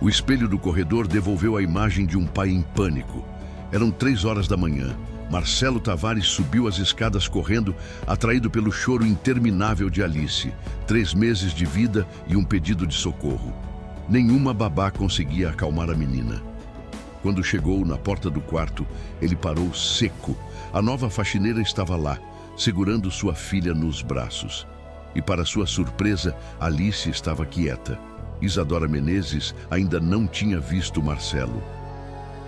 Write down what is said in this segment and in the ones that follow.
O espelho do corredor devolveu a imagem de um pai em pânico. Eram 3 horas da manhã. Marcelo Tavares subiu as escadas correndo, atraído pelo choro interminável de Alice. 3 meses de vida e um pedido de socorro. Nenhuma babá conseguia acalmar a menina. Quando chegou na porta do quarto, ele parou seco. A nova faxineira estava lá, segurando sua filha nos braços. E para sua surpresa, Alice estava quieta. Isadora Menezes ainda não tinha visto Marcelo.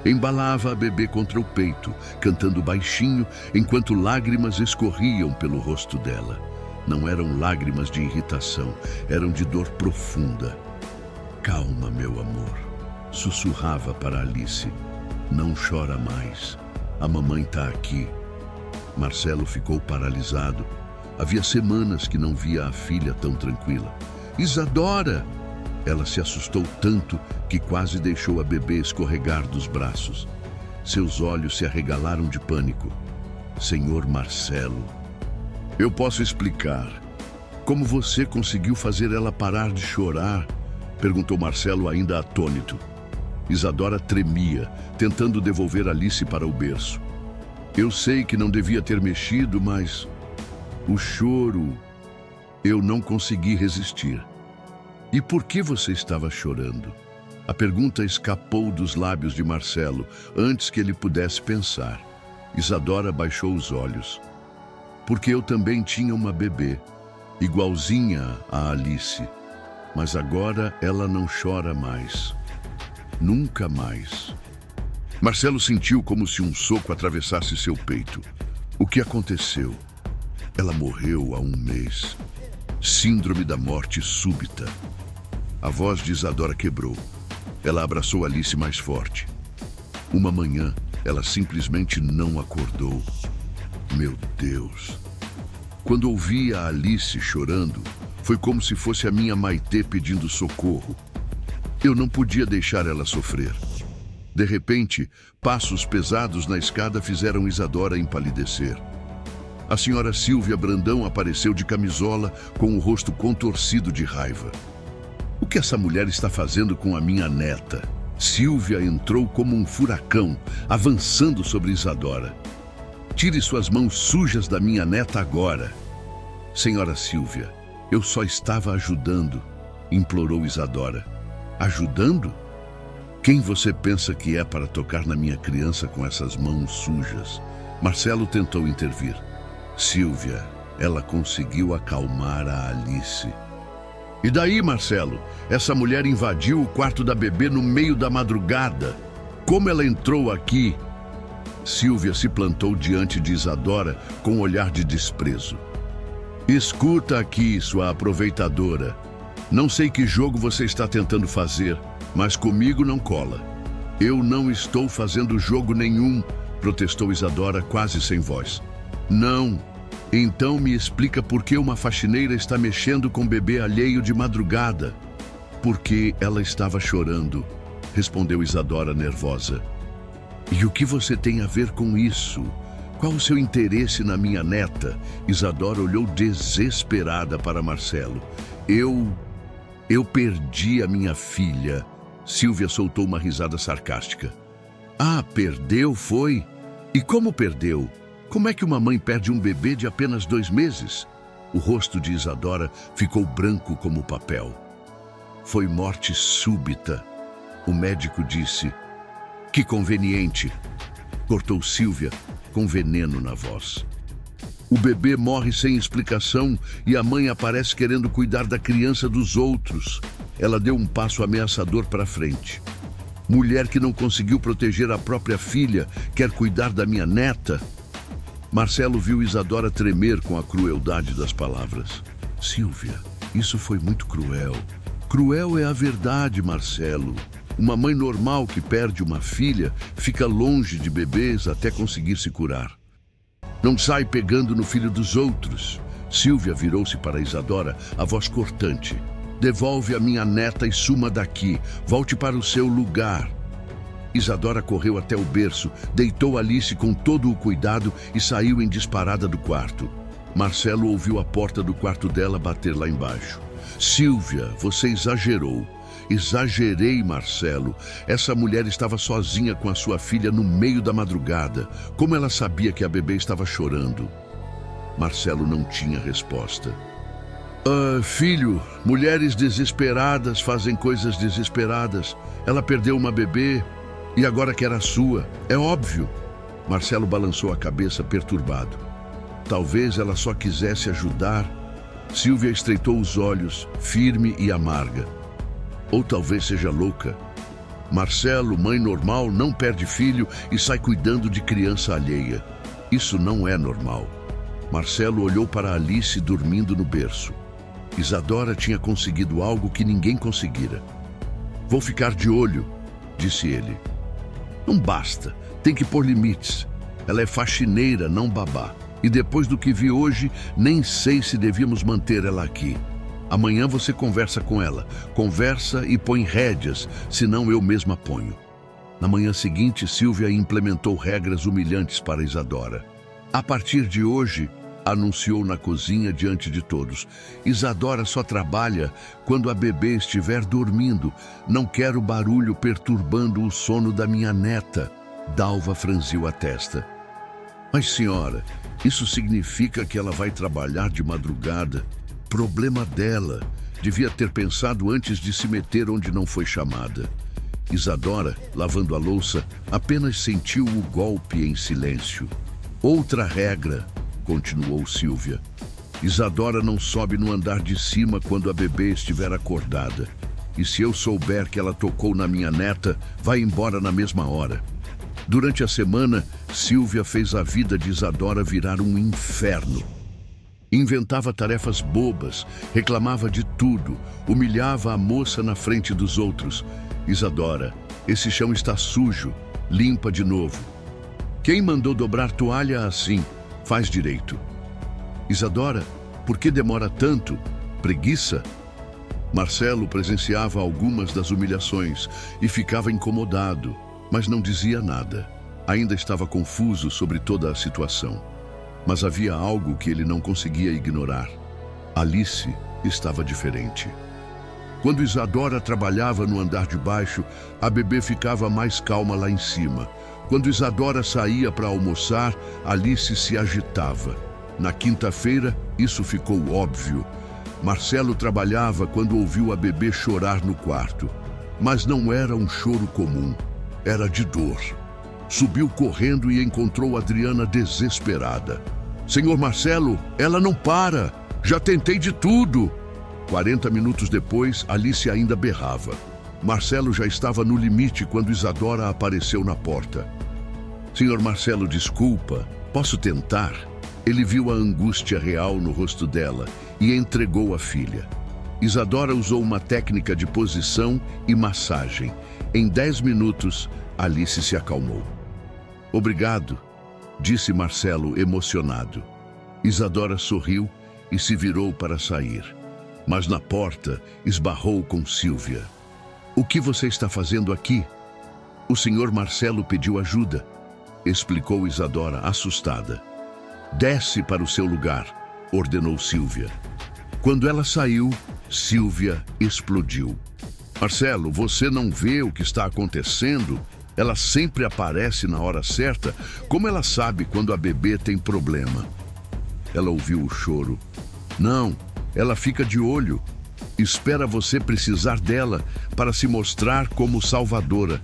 Embalava a bebê contra o peito, cantando baixinho, enquanto lágrimas escorriam pelo rosto dela. Não eram lágrimas de irritação, eram de dor profunda. "Calma, meu amor", sussurrava para Alice. "Não chora mais. A mamãe está aqui." Marcelo ficou paralisado. Havia semanas que não via a filha tão tranquila. "Isadora!" Ela se assustou tanto que quase deixou a bebê escorregar dos braços. Seus olhos se arregalaram de pânico. "Senhor Marcelo, eu posso explicar. Como você conseguiu fazer ela parar de chorar?" perguntou Marcelo, ainda atônito. Isadora tremia, tentando devolver Alice para o berço. "Eu sei que não devia ter mexido, mas o choro, eu não consegui resistir." "E por que você estava chorando?" A pergunta escapou dos lábios de Marcelo antes que ele pudesse pensar. Isadora baixou os olhos. "Porque eu também tinha uma bebê, igualzinha a Alice. Mas agora ela não chora mais. Nunca mais." Marcelo sentiu como se um soco atravessasse seu peito. "O que aconteceu?" "Ela morreu há 1 mês. Síndrome da morte súbita." A voz de Isadora quebrou. Ela abraçou Alice mais forte. Uma manhã, ela simplesmente não acordou. Meu Deus! Quando ouvi a Alice chorando, foi como se fosse a minha Maitê pedindo socorro. Eu não podia deixar ela sofrer. De repente, passos pesados na escada fizeram Isadora empalidecer. A senhora Silvia Brandão apareceu de camisola, com o rosto contorcido de raiva. "O que essa mulher está fazendo com a minha neta?" Silvia entrou como um furacão, avançando sobre Isadora. "Tire suas mãos sujas da minha neta agora." "Senhora Silvia, eu só estava ajudando", implorou Isadora. "Ajudando? Quem você pensa que é para tocar na minha criança com essas mãos sujas?" Marcelo tentou intervir. "Silvia, ela conseguiu acalmar a Alice." "E daí, Marcelo? Essa mulher invadiu o quarto da bebê no meio da madrugada. Como ela entrou aqui?" Silvia se plantou diante de Isadora com um olhar de desprezo. "Escuta aqui, sua aproveitadora. Não sei que jogo você está tentando fazer, mas comigo não cola." "Eu não estou fazendo jogo nenhum", protestou Isadora quase sem voz. "Não. Então me explica por que uma faxineira está mexendo com bebê alheio de madrugada." "Porque ela estava chorando", respondeu Isadora nervosa. "E o que você tem a ver com isso? Qual o seu interesse na minha neta?" Isadora olhou desesperada para Marcelo. Eu perdi a minha filha." Silvia soltou uma risada sarcástica. "Ah, perdeu, foi? E como perdeu? Como é que uma mãe perde um bebê de apenas 2 meses? O rosto de Isadora ficou branco como papel. "Foi morte súbita", o médico disse. "Que conveniente", cortou Silvia, com veneno na voz. "O bebê morre sem explicação e a mãe aparece querendo cuidar da criança dos outros." Ela deu um passo ameaçador para frente. "Mulher que não conseguiu proteger a própria filha, quer cuidar da minha neta?" Marcelo viu Isadora tremer com a crueldade das palavras. "Silvia, isso foi muito cruel." "Cruel é a verdade, Marcelo. Uma mãe normal que perde uma filha fica longe de bebês até conseguir se curar. Não sai pegando no filho dos outros." Silvia virou-se para Isadora, a voz cortante. "Devolve a minha neta e suma daqui. Volte para o seu lugar." Isadora correu até o berço, deitou Alice com todo o cuidado e saiu em disparada do quarto. Marcelo ouviu a porta do quarto dela bater lá embaixo. "Silvia, você exagerou. Exagerei, Marcelo. Essa mulher estava sozinha com a sua filha no meio da madrugada. Como ela sabia que a bebê estava chorando? Marcelo não tinha resposta. Filho, mulheres desesperadas fazem coisas desesperadas. Ela perdeu uma bebê e agora quer a sua. É óbvio. Marcelo balançou a cabeça perturbado. Talvez ela só quisesse ajudar. Sílvia estreitou os olhos, firme e amarga. Ou talvez seja louca. Marcelo, mãe normal, não perde filho e sai cuidando de criança alheia. Isso não é normal. Marcelo olhou para Alice dormindo no berço. Isadora tinha conseguido algo que ninguém conseguira. Vou ficar de olho, disse ele. Não basta, tem que pôr limites. Ela é faxineira, não babá. E depois do que vi hoje, nem sei se devíamos manter ela aqui. Amanhã você conversa com ela. Conversa e põe rédeas, senão eu mesma ponho. Na manhã seguinte, Sílvia implementou regras humilhantes para Isadora. A partir de hoje, anunciou na cozinha diante de todos, Isadora só trabalha quando a bebê estiver dormindo. Não quero barulho perturbando o sono da minha neta. Dalva franziu a testa. Mas, senhora, isso significa que ela vai trabalhar de madrugada. Problema dela. Devia ter pensado antes de se meter onde não foi chamada. Isadora, lavando a louça, apenas sentiu o golpe em silêncio. Outra regra, continuou Sílvia. Isadora não sobe no andar de cima quando a bebê estiver acordada. E se eu souber que ela tocou na minha neta, vai embora na mesma hora. Durante a semana, Sílvia fez a vida de Isadora virar um inferno. Inventava tarefas bobas, reclamava de tudo, humilhava a moça na frente dos outros. Isadora, esse chão está sujo, limpa de novo. Quem mandou dobrar toalha assim? Faz direito. Isadora, por que demora tanto? Preguiça? Marcelo presenciava algumas das humilhações e ficava incomodado, mas não dizia nada. Ainda estava confuso sobre toda a situação. Mas havia algo que ele não conseguia ignorar. Alice estava diferente. Quando Isadora trabalhava no andar de baixo, a bebê ficava mais calma lá em cima. Quando Isadora saía para almoçar, Alice se agitava. Na quinta-feira, isso ficou óbvio. Marcelo trabalhava quando ouviu a bebê chorar no quarto. Mas não era um choro comum. Era de dor. Subiu correndo e encontrou Adriana desesperada. Senhor Marcelo, ela não para. Já tentei de tudo. 40 minutos depois, Alice ainda berrava. Marcelo já estava no limite quando Isadora apareceu na porta. Senhor Marcelo, desculpa. Posso tentar? Ele viu a angústia real no rosto dela e entregou a filha. Isadora usou uma técnica de posição e massagem. Em 10 minutos, Alice se acalmou. Obrigado, disse Marcelo emocionado. Isadora sorriu e se virou para sair. Mas na porta esbarrou com Sílvia. O que você está fazendo aqui? O senhor Marcelo pediu ajuda, explicou Isadora assustada. Desce para o seu lugar, ordenou Sílvia. Quando ela saiu, Sílvia explodiu. Marcelo, você não vê o que está acontecendo? Ela sempre aparece na hora certa. Como ela sabe quando a bebê tem problema? Ela ouviu o choro. Não, ela fica de olho. Espera você precisar dela para se mostrar como salvadora.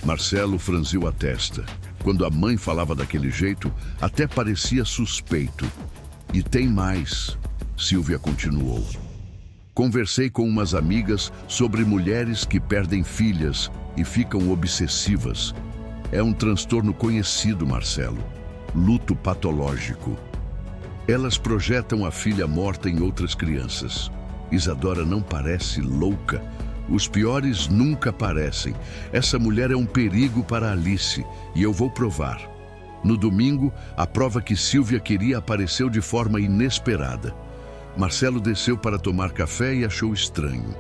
Marcelo franziu a testa. Quando a mãe falava daquele jeito, até parecia suspeito. E tem mais, Sílvia continuou. Conversei com umas amigas sobre mulheres que perdem filhas e ficam obsessivas. É um transtorno conhecido, Marcelo. Luto patológico. Elas projetam a filha morta em outras crianças. Isadora não parece louca. Os piores nunca aparecem. Essa mulher é um perigo para Alice e eu vou provar. No domingo, a prova que Sílvia queria apareceu de forma inesperada. Marcelo desceu para tomar café e achou estranho.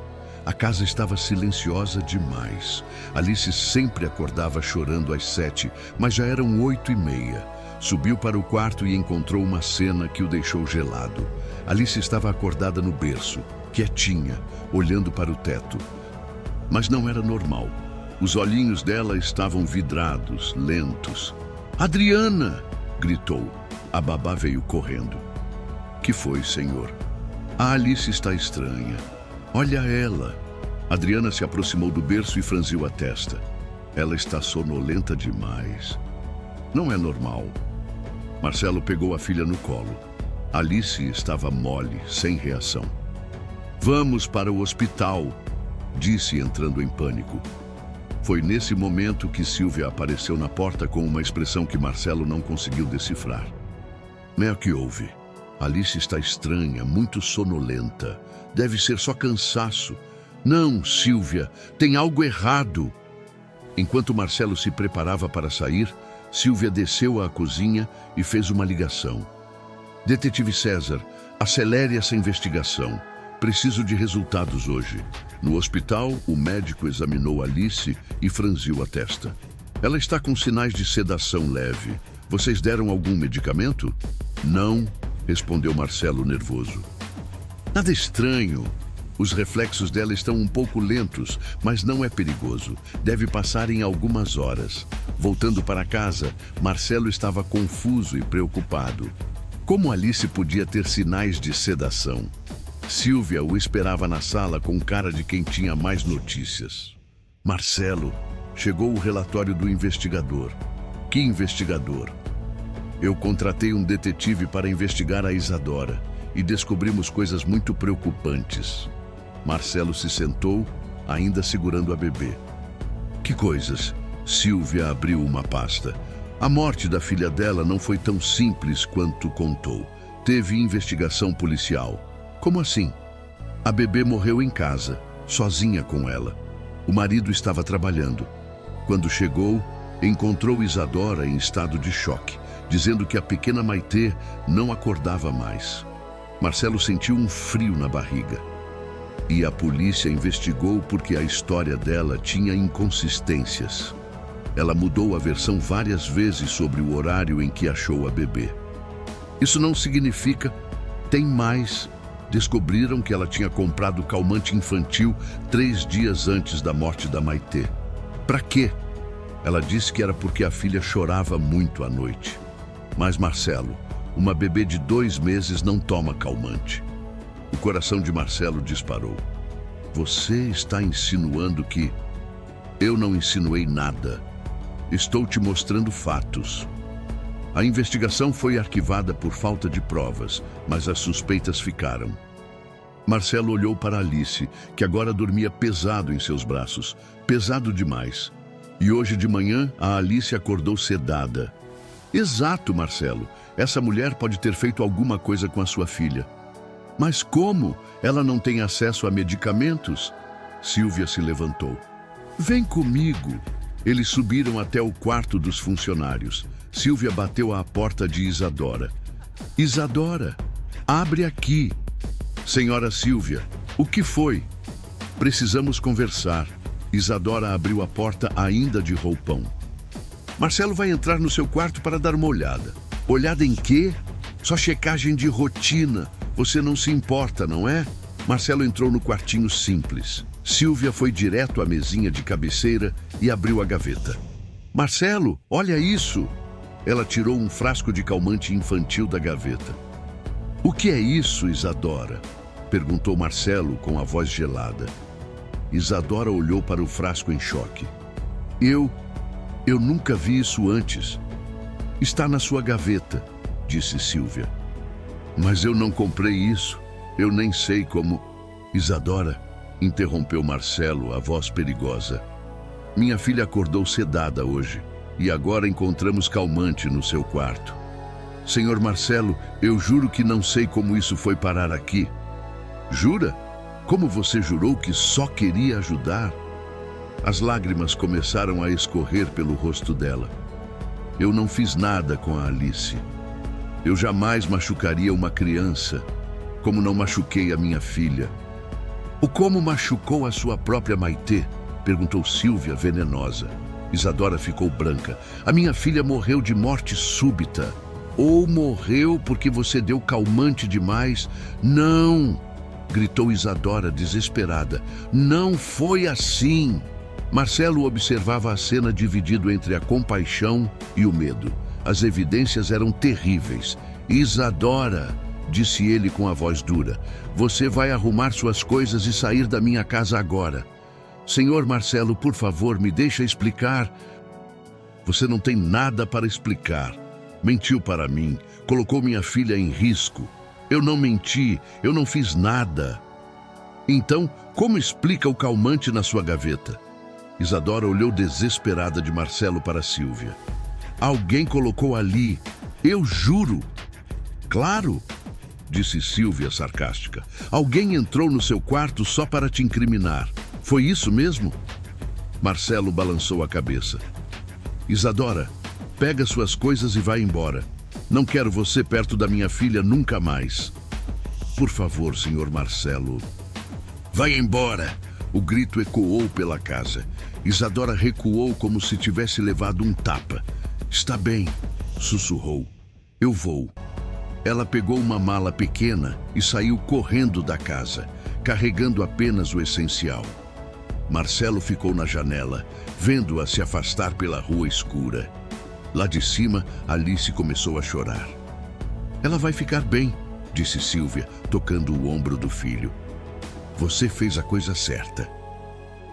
A casa estava silenciosa demais. Alice sempre acordava chorando às 7, mas já eram 8h30. Subiu para o quarto e encontrou uma cena que o deixou gelado. Alice estava acordada no berço, quietinha, olhando para o teto. mas não era normal. Os olhinhos dela estavam vidrados, lentos. "Adriana!" gritou. A babá veio correndo. "Que foi, senhor?" "A Alice está estranha. Olha ela." Adriana se aproximou do berço e franziu a testa. "Ela está sonolenta demais. Não é normal." Marcelo pegou a filha no colo. Alice estava mole, sem reação. "Vamos para o hospital", disse, entrando em pânico. Foi nesse momento que Silvia apareceu na porta com uma expressão que Marcelo não conseguiu decifrar. "É o que houve? Alice está estranha, muito sonolenta. Deve ser só cansaço." "Não, Silvia, tem algo errado." Enquanto Marcelo se preparava para sair, Silvia desceu à cozinha e fez uma ligação. "Detetive César, acelere essa investigação. Preciso de resultados hoje." No hospital, o médico examinou Alice e franziu a testa. "Ela está com sinais de sedação leve. Vocês deram algum medicamento?" "Não", respondeu Marcelo nervoso. "Nada estranho. Os reflexos dela estão um pouco lentos, mas não é perigoso. Deve passar em algumas horas." Voltando para casa, Marcelo estava confuso e preocupado. Como Alice podia ter sinais de sedação? Silvia o esperava na sala com cara de quem tinha mais notícias. "Marcelo, chegou o relatório do investigador." "Que investigador?" "Eu contratei um detetive para investigar a Isadora e descobrimos coisas muito preocupantes." Marcelo se sentou, ainda segurando a bebê. "Que coisas?" Silvia abriu uma pasta. "A morte da filha dela não foi tão simples quanto contou. Teve investigação policial." "Como assim?" "A bebê morreu em casa, sozinha com ela. O marido estava trabalhando. Quando chegou, encontrou Isadora em estado de choque, dizendo que a pequena Maitê não acordava mais." Marcelo sentiu um frio na barriga. "E a polícia investigou porque a história dela tinha inconsistências. Ela mudou a versão várias vezes sobre o horário em que achou a bebê." "Isso não significa..." "Tem mais. Descobriram que ela tinha comprado calmante infantil 3 dias antes da morte da Maitê." "Pra quê?" "Ela disse que era porque a filha chorava muito à noite." "Mas, Marcelo, uma bebê de 2 meses não toma calmante." O coração de Marcelo disparou. "Você está insinuando que..." "Eu não insinuei nada. Estou te mostrando fatos." A investigação foi arquivada por falta de provas, mas as suspeitas ficaram. Marcelo olhou para Alice, que agora dormia pesado em seus braços, pesado demais. E hoje de manhã, a Alice acordou sedada. "Exato, Marcelo. Essa mulher pode ter feito alguma coisa com a sua filha." "Mas como? Ela não tem acesso a medicamentos?" Silvia se levantou. "Vem comigo." Eles subiram até o quarto dos funcionários. Silvia bateu à porta de Isadora. "Isadora, abre aqui." "Senhora Silvia, o que foi?" "Precisamos conversar." Isadora abriu a porta ainda de roupão. "Marcelo vai entrar no seu quarto para dar uma olhada." "Olhada em quê?" "Só checagem de rotina. Você não se importa, não é?" Marcelo entrou no quartinho simples. Silvia foi direto à mesinha de cabeceira e abriu a gaveta. "Marcelo, olha isso!" Ela tirou um frasco de calmante infantil da gaveta. "O que é isso, Isadora?" perguntou Marcelo com a voz gelada. Isadora olhou para o frasco em choque. Eu nunca vi isso antes." "Está na sua gaveta", disse Silvia. "Mas eu não comprei isso. Eu nem sei como..." "Isadora", interrompeu Marcelo, a voz perigosa. "Minha filha acordou sedada hoje e agora encontramos calmante no seu quarto." "Senhor Marcelo, eu juro que não sei como isso foi parar aqui." "Jura? Como você jurou que só queria ajudar?" As lágrimas começaram a escorrer pelo rosto dela. "Eu não fiz nada com a Alice. Eu jamais machucaria uma criança, como não machuquei a minha filha." "O como machucou a sua própria Maitê?" perguntou Silvia, venenosa. Isadora ficou branca. "A minha filha morreu de morte súbita." "Ou morreu porque você deu calmante demais?" "Não!" gritou Isadora, desesperada. Não foi assim! Marcelo observava a cena dividido entre a compaixão e o medo. As evidências eram terríveis. Isadora, disse ele com a voz dura, você vai arrumar suas coisas e sair da minha casa agora. Senhor Marcelo, por favor, me deixa explicar. Você não tem nada para explicar. Mentiu para mim, colocou minha filha em risco. Eu não menti, eu não fiz nada. Então, como explica o calmante na sua gaveta? Isadora olhou desesperada de Marcelo para Sílvia. Alguém colocou ali, eu juro. Claro, disse Sílvia sarcástica. Alguém entrou no seu quarto só para te incriminar. Foi isso mesmo? Marcelo balançou a cabeça. Isadora, pega suas coisas e vai embora. Não quero você perto da minha filha nunca mais. Por favor, senhor Marcelo. Vai embora! O grito ecoou pela casa. Isadora recuou como se tivesse levado um tapa. Está bem, sussurrou. Eu vou. Ela pegou uma mala pequena e saiu correndo da casa, carregando apenas o essencial. Marcelo ficou na janela, vendo-a se afastar pela rua escura. Lá de cima, Alice começou a chorar. Ela vai ficar bem, disse Sílvia, tocando o ombro do filho. Você fez a coisa certa.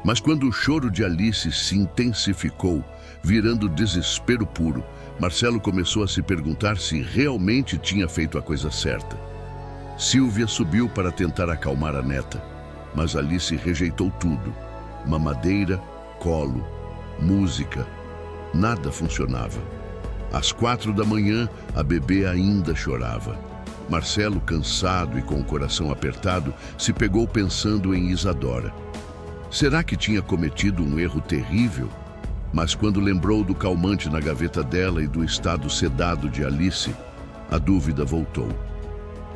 Mas quando o choro de Alice se intensificou, virando desespero puro, Marcelo começou a se perguntar se realmente tinha feito a coisa certa. Sílvia subiu para tentar acalmar a neta, mas Alice rejeitou tudo. Mamadeira, colo, música, nada funcionava. Às 4 da manhã, a bebê ainda chorava. Marcelo, cansado e com o coração apertado, se pegou pensando em Isadora. Será que tinha cometido um erro terrível? Mas quando lembrou do calmante na gaveta dela e do estado sedado de Alice, a dúvida voltou.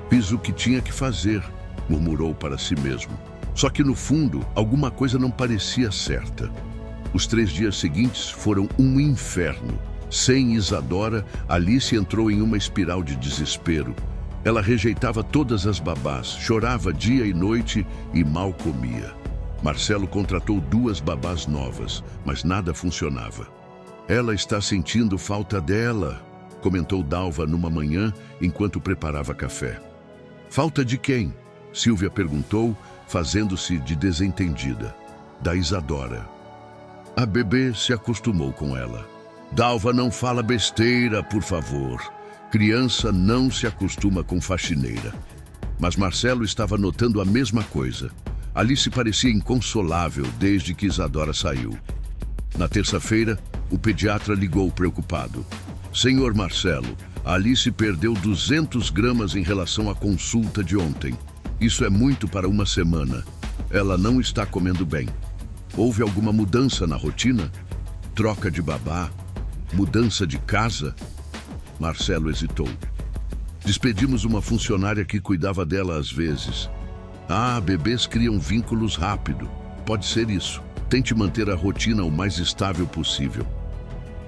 Fiz o que tinha que fazer, murmurou para si mesmo. Só que no fundo, alguma coisa não parecia certa. Os 3 dias seguintes foram um inferno. Sem Isadora, Alice entrou em uma espiral de desespero. Ela rejeitava todas as babás, chorava dia e noite e mal comia. Marcelo contratou 2 babás novas, mas nada funcionava. Ela está sentindo falta dela, comentou Dalva numa manhã enquanto preparava café. Falta de quem? Sílvia perguntou, fazendo-se de desentendida. Da Isadora. A bebê se acostumou com ela. Dalva, não fala besteira, por favor. Criança não se acostuma com faxineira. Mas Marcelo estava notando a mesma coisa. Alice parecia inconsolável desde que Isadora saiu. Na terça-feira, o pediatra ligou preocupado. Senhor Marcelo, Alice perdeu 200 gramas em relação à consulta de ontem. Isso é muito para uma semana. Ela não está comendo bem. Houve alguma mudança na rotina? Troca de babá? Mudança de casa? Marcelo hesitou. Despedimos uma funcionária que cuidava dela às vezes. Bebês criam vínculos rápido. Pode ser isso. Tente manter a rotina o mais estável possível.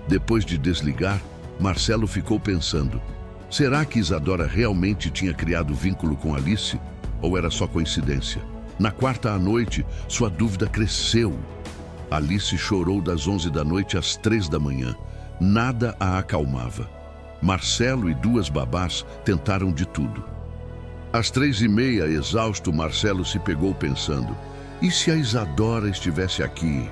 Depois de desligar, Marcelo ficou pensando. Será que Isadora realmente tinha criado vínculo com Alice? Ou era só coincidência? Na quarta à noite, sua dúvida cresceu. Alice chorou das 11 da noite às 3 da manhã. Nada a acalmava. Marcelo e 2 babás tentaram de tudo. Às 3h30, exausto, Marcelo se pegou pensando. E se a Isadora estivesse aqui?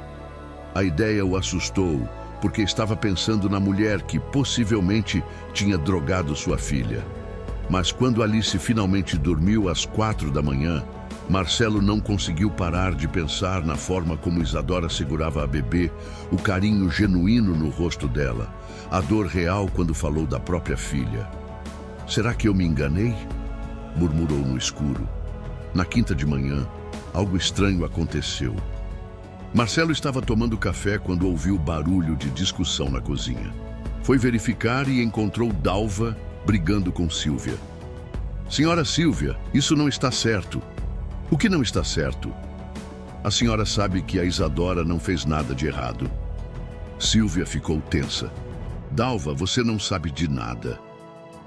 A ideia o assustou, porque estava pensando na mulher que possivelmente tinha drogado sua filha. Mas quando Alice finalmente dormiu às 4 da manhã, Marcelo não conseguiu parar de pensar na forma como Isadora segurava a bebê, o carinho genuíno no rosto dela, a dor real quando falou da própria filha. Será que eu me enganei? Murmurou no escuro. Na quinta de manhã, algo estranho aconteceu. Marcelo estava tomando café quando ouviu barulho de discussão na cozinha. Foi verificar e encontrou Dalva brigando com Sílvia. Senhora Sílvia, isso não está certo. O que não está certo? A senhora sabe que a Isadora não fez nada de errado. Sílvia ficou tensa. Dalva, você não sabe de nada.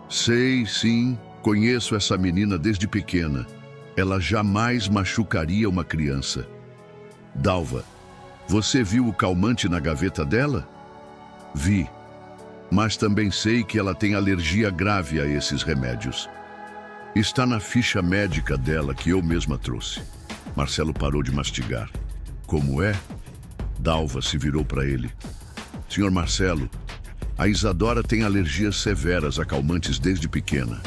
Sei, sim, conheço essa menina desde pequena. Ela jamais machucaria uma criança. Dalva, você viu o calmante na gaveta dela? Vi, mas também sei que ela tem alergia grave a esses remédios. Está na ficha médica dela que eu mesma trouxe. Marcelo parou de mastigar. Como é? Dalva se virou para ele. Senhor Marcelo, a Isadora tem alergias severas a calmantes desde pequena.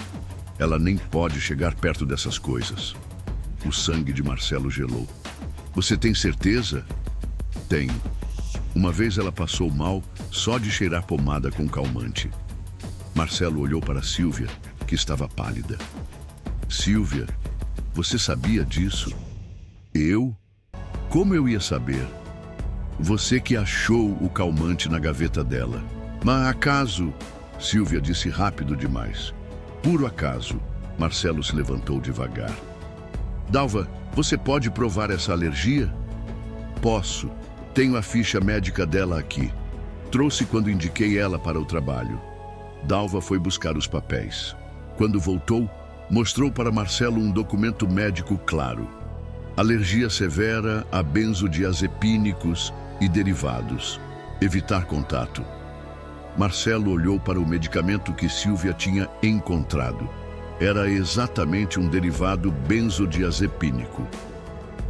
Ela nem pode chegar perto dessas coisas. O sangue de Marcelo gelou. Você tem certeza? Tenho. Uma vez ela passou mal só de cheirar pomada com calmante. Marcelo olhou para Sílvia, que estava pálida. Sílvia, você sabia disso? Eu? Como eu ia saber? Você que achou o calmante na gaveta dela. Mas acaso? Sílvia disse rápido demais. Puro acaso. Marcelo se levantou devagar. Dalva, você pode provar essa alergia? Posso. Tenho a ficha médica dela aqui. Trouxe quando indiquei ela para o trabalho. Dalva foi buscar os papéis. Quando voltou, mostrou para Marcelo um documento médico claro. Alergia severa a benzodiazepínicos e derivados. Evitar contato. Marcelo olhou para o medicamento que Sílvia tinha encontrado. Era exatamente um derivado benzodiazepínico.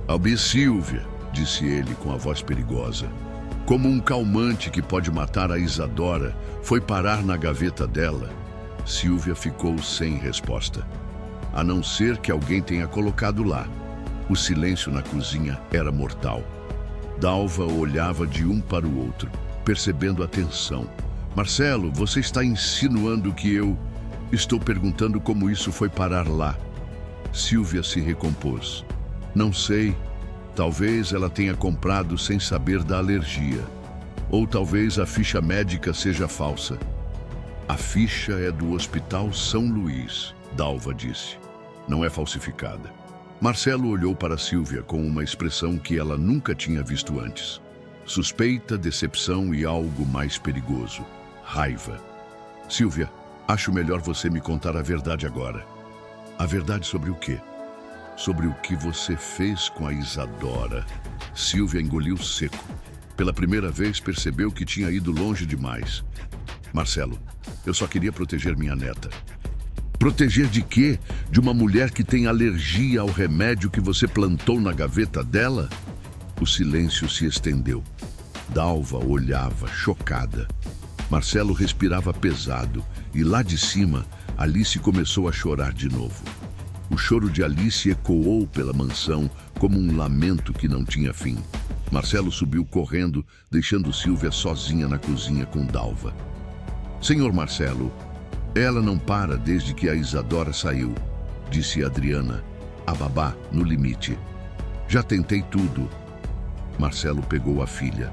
Albi Sílvia, disse ele com a voz perigosa. Como um calmante que pode matar a Isadora foi parar na gaveta dela. Sílvia ficou sem resposta. A não ser que alguém tenha colocado lá. O silêncio na cozinha era mortal. Dalva olhava de um para o outro, percebendo a tensão. Marcelo, você está insinuando que eu... Estou perguntando como isso foi parar lá. Sílvia se recompôs. Não sei. Talvez ela tenha comprado sem saber da alergia. Ou talvez a ficha médica seja falsa. A ficha é do Hospital São Luís, Dalva disse. Não é falsificada. Marcelo olhou para Sílvia com uma expressão que ela nunca tinha visto antes. Suspeita, decepção e algo mais perigoso. Raiva. Sílvia, acho melhor você me contar a verdade agora. A verdade sobre o quê? Sobre o que você fez com a Isadora. Sílvia engoliu seco. Pela primeira vez percebeu que tinha ido longe demais. Marcelo, eu só queria proteger minha neta. Proteger de quê? De uma mulher que tem alergia ao remédio que você plantou na gaveta dela? O silêncio se estendeu. Dalva olhava, chocada. Marcelo respirava pesado e lá de cima, Alice começou a chorar de novo. O choro de Alice ecoou pela mansão como um lamento que não tinha fim. Marcelo subiu correndo, deixando Sílvia sozinha na cozinha com Dalva. Senhor Marcelo, ela não para desde que a Isadora saiu, disse Adriana, a babá, no limite. Já tentei tudo. Marcelo pegou a filha.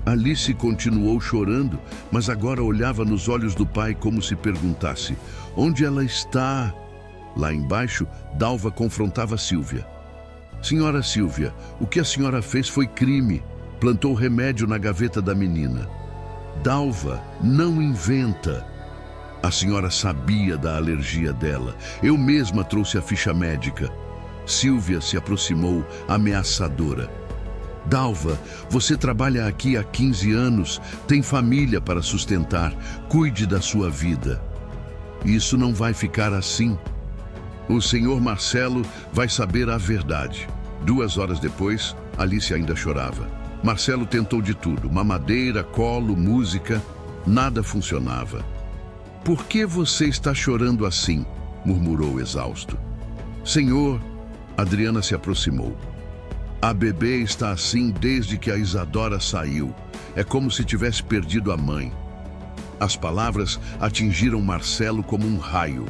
Alice continuou chorando, mas agora olhava nos olhos do pai como se perguntasse: onde ela está? Lá embaixo, Dalva confrontava Sílvia. Senhora Sílvia, o que a senhora fez foi crime. Plantou remédio na gaveta da menina. Dalva, não inventa. A senhora sabia da alergia dela. Eu mesma trouxe a ficha médica. Sílvia se aproximou, ameaçadora. Dalva, você trabalha aqui há 15 anos, tem família para sustentar. Cuide da sua vida. Isso não vai ficar assim. O senhor Marcelo vai saber a verdade. 2 horas depois, Alice ainda chorava. Marcelo tentou de tudo, mamadeira, colo, música. Nada funcionava. Por que você está chorando assim? Murmurou exausto. Senhor, Adriana se aproximou. A bebê está assim desde que a Isadora saiu. É como se tivesse perdido a mãe. As palavras atingiram Marcelo como um raio.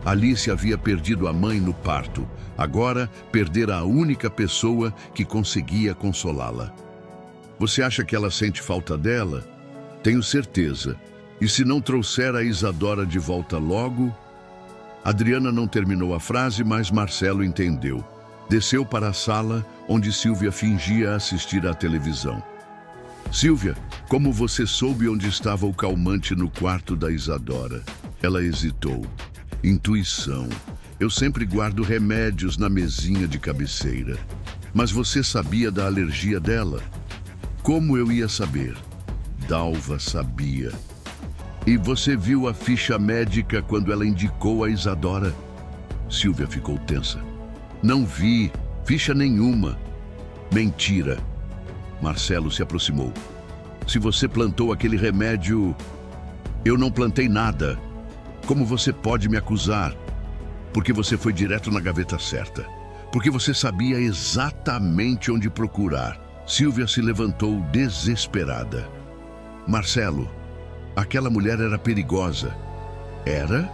Alice havia perdido a mãe no parto. Agora, perdera a única pessoa que conseguia consolá-la. Você acha que ela sente falta dela? Tenho certeza. E se não trouxer a Isadora de volta logo? Adriana não terminou a frase, mas Marcelo entendeu. Desceu para a sala, onde Sílvia fingia assistir à televisão. Sílvia, como você soube onde estava o calmante no quarto da Isadora? Ela hesitou. Intuição. Eu sempre guardo remédios na mesinha de cabeceira. Mas você sabia da alergia dela? Como eu ia saber? Dalva sabia. E você viu a ficha médica quando ela indicou a Isadora? Silvia ficou tensa. Não vi, ficha nenhuma. Mentira. Marcelo se aproximou. Se você plantou aquele remédio... Eu não plantei nada. Como você pode me acusar? Porque você foi direto na gaveta certa. Porque você sabia exatamente onde procurar. Silvia se levantou desesperada. Marcelo, aquela mulher era perigosa. Era?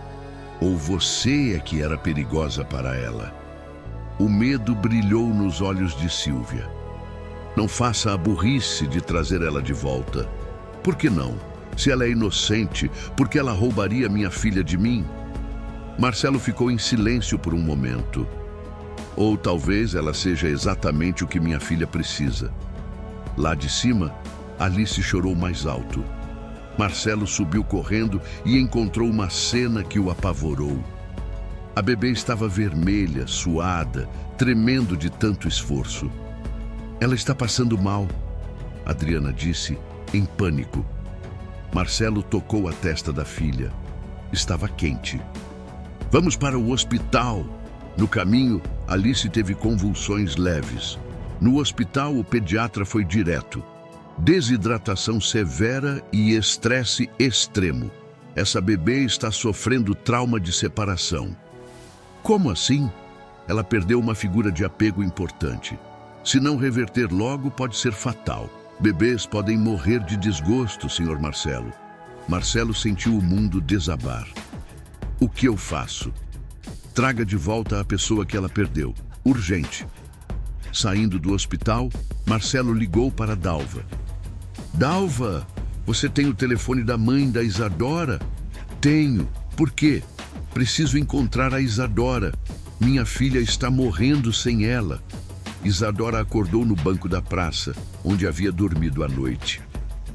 Ou você é que era perigosa para ela? O medo brilhou nos olhos de Silvia. Não faça a burrice de trazer ela de volta. Por que não? Se ela é inocente, por que ela roubaria minha filha de mim? Marcelo ficou em silêncio por um momento. Ou talvez ela seja exatamente o que minha filha precisa. Lá de cima, Alice chorou mais alto. Marcelo subiu correndo e encontrou uma cena que o apavorou. A bebê estava vermelha, suada, tremendo de tanto esforço. Ela está passando mal, Adriana disse, em pânico. Marcelo tocou a testa da filha. Estava quente. Vamos para o hospital. No caminho, Alice teve convulsões leves. No hospital, o pediatra foi direto. Desidratação severa e estresse extremo. Essa bebê está sofrendo trauma de separação. Como assim? Ela perdeu uma figura de apego importante. Se não reverter logo, pode ser fatal. Bebês podem morrer de desgosto, Sr. Marcelo. Marcelo sentiu o mundo desabar. O que eu faço? Traga de volta a pessoa que ela perdeu. Urgente. Saindo do hospital, Marcelo ligou para Dalva. Dalva, você tem o telefone da mãe da Isadora? Tenho. Por quê? Preciso encontrar a Isadora. Minha filha está morrendo sem ela. Isadora acordou no banco da praça, onde havia dormido à noite.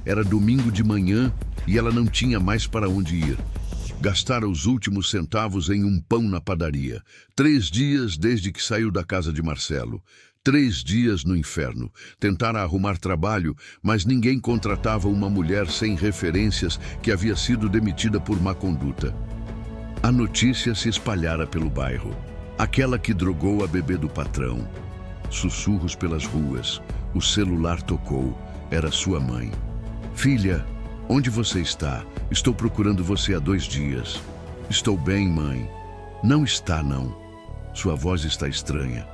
Era domingo de manhã e ela não tinha mais para onde ir. Gastara os últimos centavos em um pão na padaria. 3 dias desde que saiu da casa de Marcelo. 3 dias no inferno. Tentara arrumar trabalho, mas ninguém contratava uma mulher sem referências que havia sido demitida por má conduta. A notícia se espalhara pelo bairro. Aquela que drogou a bebê do patrão. Sussurros pelas ruas. O celular tocou. Era sua mãe. Filha, onde você está? Estou procurando você há 2 dias. Estou bem, mãe. Não está, não. Sua voz está estranha.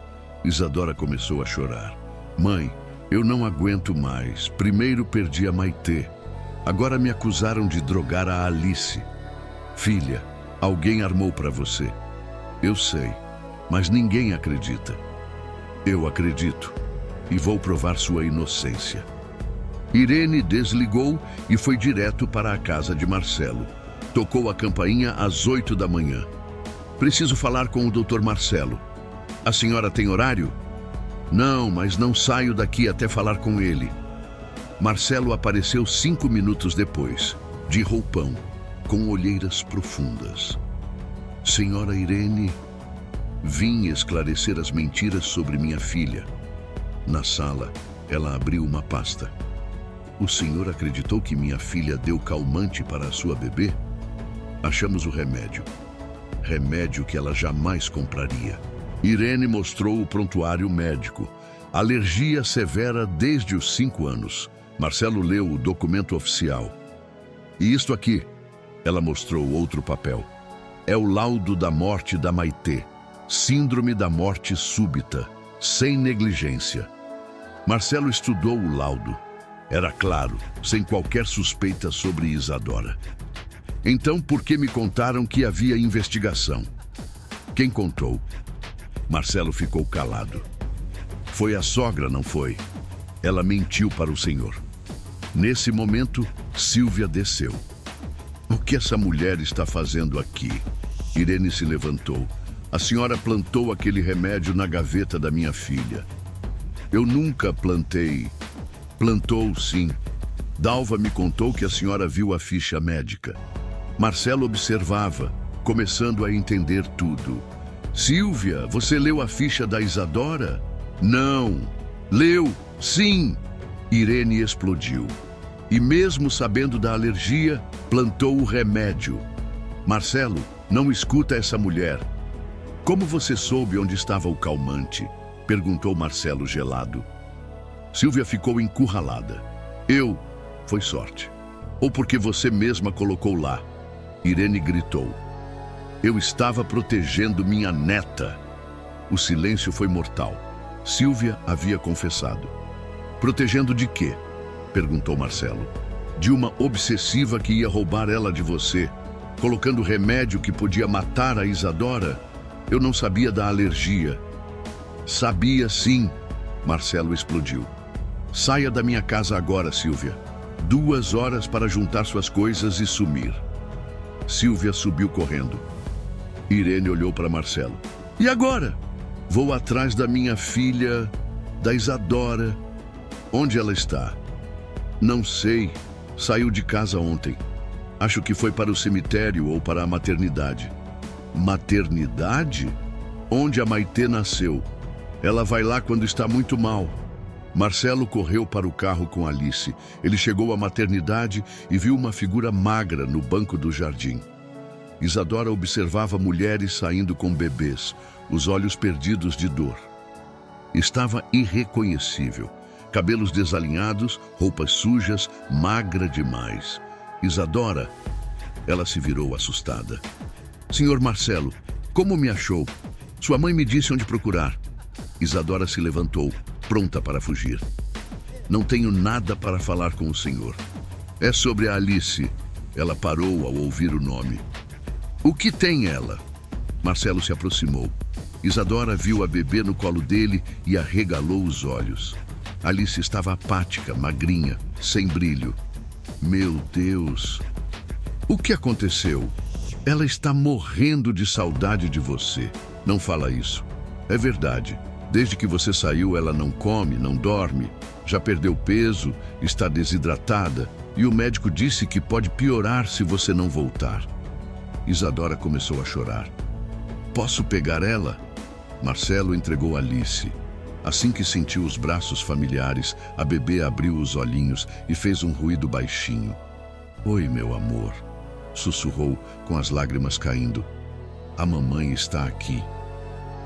Isadora começou a chorar. Mãe, eu não aguento mais. Primeiro perdi a Maitê. Agora me acusaram de drogar a Alice. Filha, alguém armou para você. Eu sei, mas ninguém acredita. Eu acredito e vou provar sua inocência. Irene desligou e foi direto para a casa de Marcelo. Tocou a campainha às 8 da manhã. Preciso falar com o Dr. Marcelo. A senhora tem horário? Não, mas não saio daqui até falar com ele. Marcelo apareceu 5 minutos depois, de roupão, com olheiras profundas. Senhora Irene, vim esclarecer as mentiras sobre minha filha. Na sala, ela abriu uma pasta. O senhor acreditou que minha filha deu calmante para a sua bebê? Achamos o remédio. Remédio que ela jamais compraria. Irene mostrou o prontuário médico. Alergia severa desde os 5 anos. Marcelo leu o documento oficial. E isto aqui, ela mostrou outro papel. É o laudo da morte da Maitê. Síndrome da morte súbita, sem negligência. Marcelo estudou o laudo. Era claro, sem qualquer suspeita sobre Isadora. Então, por que me contaram que havia investigação? Quem contou? Marcelo ficou calado. Foi a sogra, não foi? Ela mentiu para o senhor. Nesse momento, Silvia desceu. O que essa mulher está fazendo aqui? Irene se levantou. A senhora plantou aquele remédio na gaveta da minha filha. Eu nunca plantei. Plantou, sim. Dalva me contou que a senhora viu a ficha médica. Marcelo observava, começando a entender tudo. Silvia, você leu a ficha da Isadora? Não. Leu, sim. Irene explodiu. E mesmo sabendo da alergia, plantou o remédio. Marcelo, não escuta essa mulher. Como você soube onde estava o calmante? Perguntou Marcelo gelado. Silvia ficou encurralada. Foi sorte. Ou porque você mesma colocou lá. Irene gritou. Eu estava protegendo minha neta. O silêncio foi mortal. Silvia havia confessado. Protegendo de quê? Perguntou Marcelo. De uma obsessiva que ia roubar ela de você, colocando remédio que podia matar a Isadora. Eu não sabia da alergia. Sabia sim, Marcelo explodiu. Saia da minha casa agora, Silvia. 2 horas para juntar suas coisas e sumir. Silvia subiu correndo. Irene olhou para Marcelo. E agora? Vou atrás da minha filha, da Isadora. Onde ela está? Não sei. Saiu de casa ontem. Acho que foi para o cemitério ou para a maternidade. Maternidade? Onde a Maitê nasceu. Ela vai lá quando está muito mal. Marcelo correu para o carro com Alice. Ele chegou à maternidade e viu uma figura magra no banco do jardim. Isadora observava mulheres saindo com bebês, os olhos perdidos de dor. Estava irreconhecível. Cabelos desalinhados, roupas sujas, magra demais. Isadora, ela se virou assustada. Senhor Marcelo, como me achou? Sua mãe me disse onde procurar. Isadora se levantou, pronta para fugir. Não tenho nada para falar com o senhor. É sobre a Alice. Ela parou ao ouvir o nome. O que tem ela? Marcelo se aproximou. Isadora viu a bebê no colo dele e arregalou os olhos. Alice estava apática, magrinha, sem brilho. Meu Deus! O que aconteceu? Ela está morrendo de saudade de você. Não fala isso. É verdade. Desde que você saiu, ela não come, não dorme. Já perdeu peso, está desidratada e o médico disse que pode piorar se você não voltar. Isadora começou a chorar. Posso pegar ela? Marcelo entregou Alice. Assim que sentiu os braços familiares, a bebê abriu os olhinhos e fez um ruído baixinho. Oi, meu amor, sussurrou com as lágrimas caindo. A mamãe está aqui.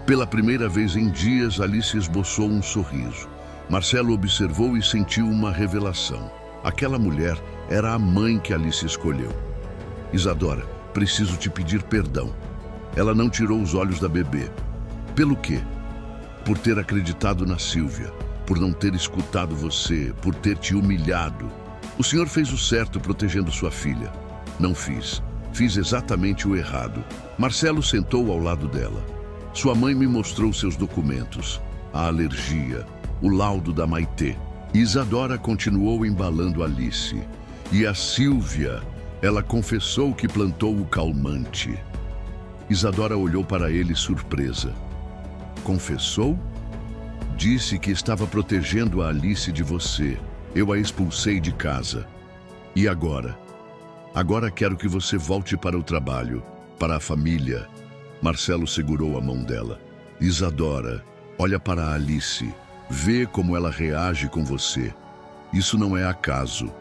Pela primeira vez em dias, Alice esboçou um sorriso. Marcelo observou e sentiu uma revelação. Aquela mulher era a mãe que Alice escolheu. Isadora, preciso te pedir perdão. Ela não tirou os olhos da bebê. Pelo quê? Por ter acreditado na Silvia, por não ter escutado você, por ter te humilhado. O senhor fez o certo protegendo sua filha. Não fiz. Fiz exatamente o errado. Marcelo sentou ao lado dela. Sua mãe me mostrou seus documentos, a alergia, o laudo da Maitê. Isadora continuou embalando Alice. E a Silvia, ela confessou que plantou o calmante. Isadora olhou para ele surpresa. Confessou? Disse que estava protegendo a Alice de você. Eu a expulsei de casa. E agora? Agora quero que você volte para o trabalho, para a família. Marcelo segurou a mão dela. Isadora, olha para a Alice. Vê como ela reage com você. Isso não é acaso.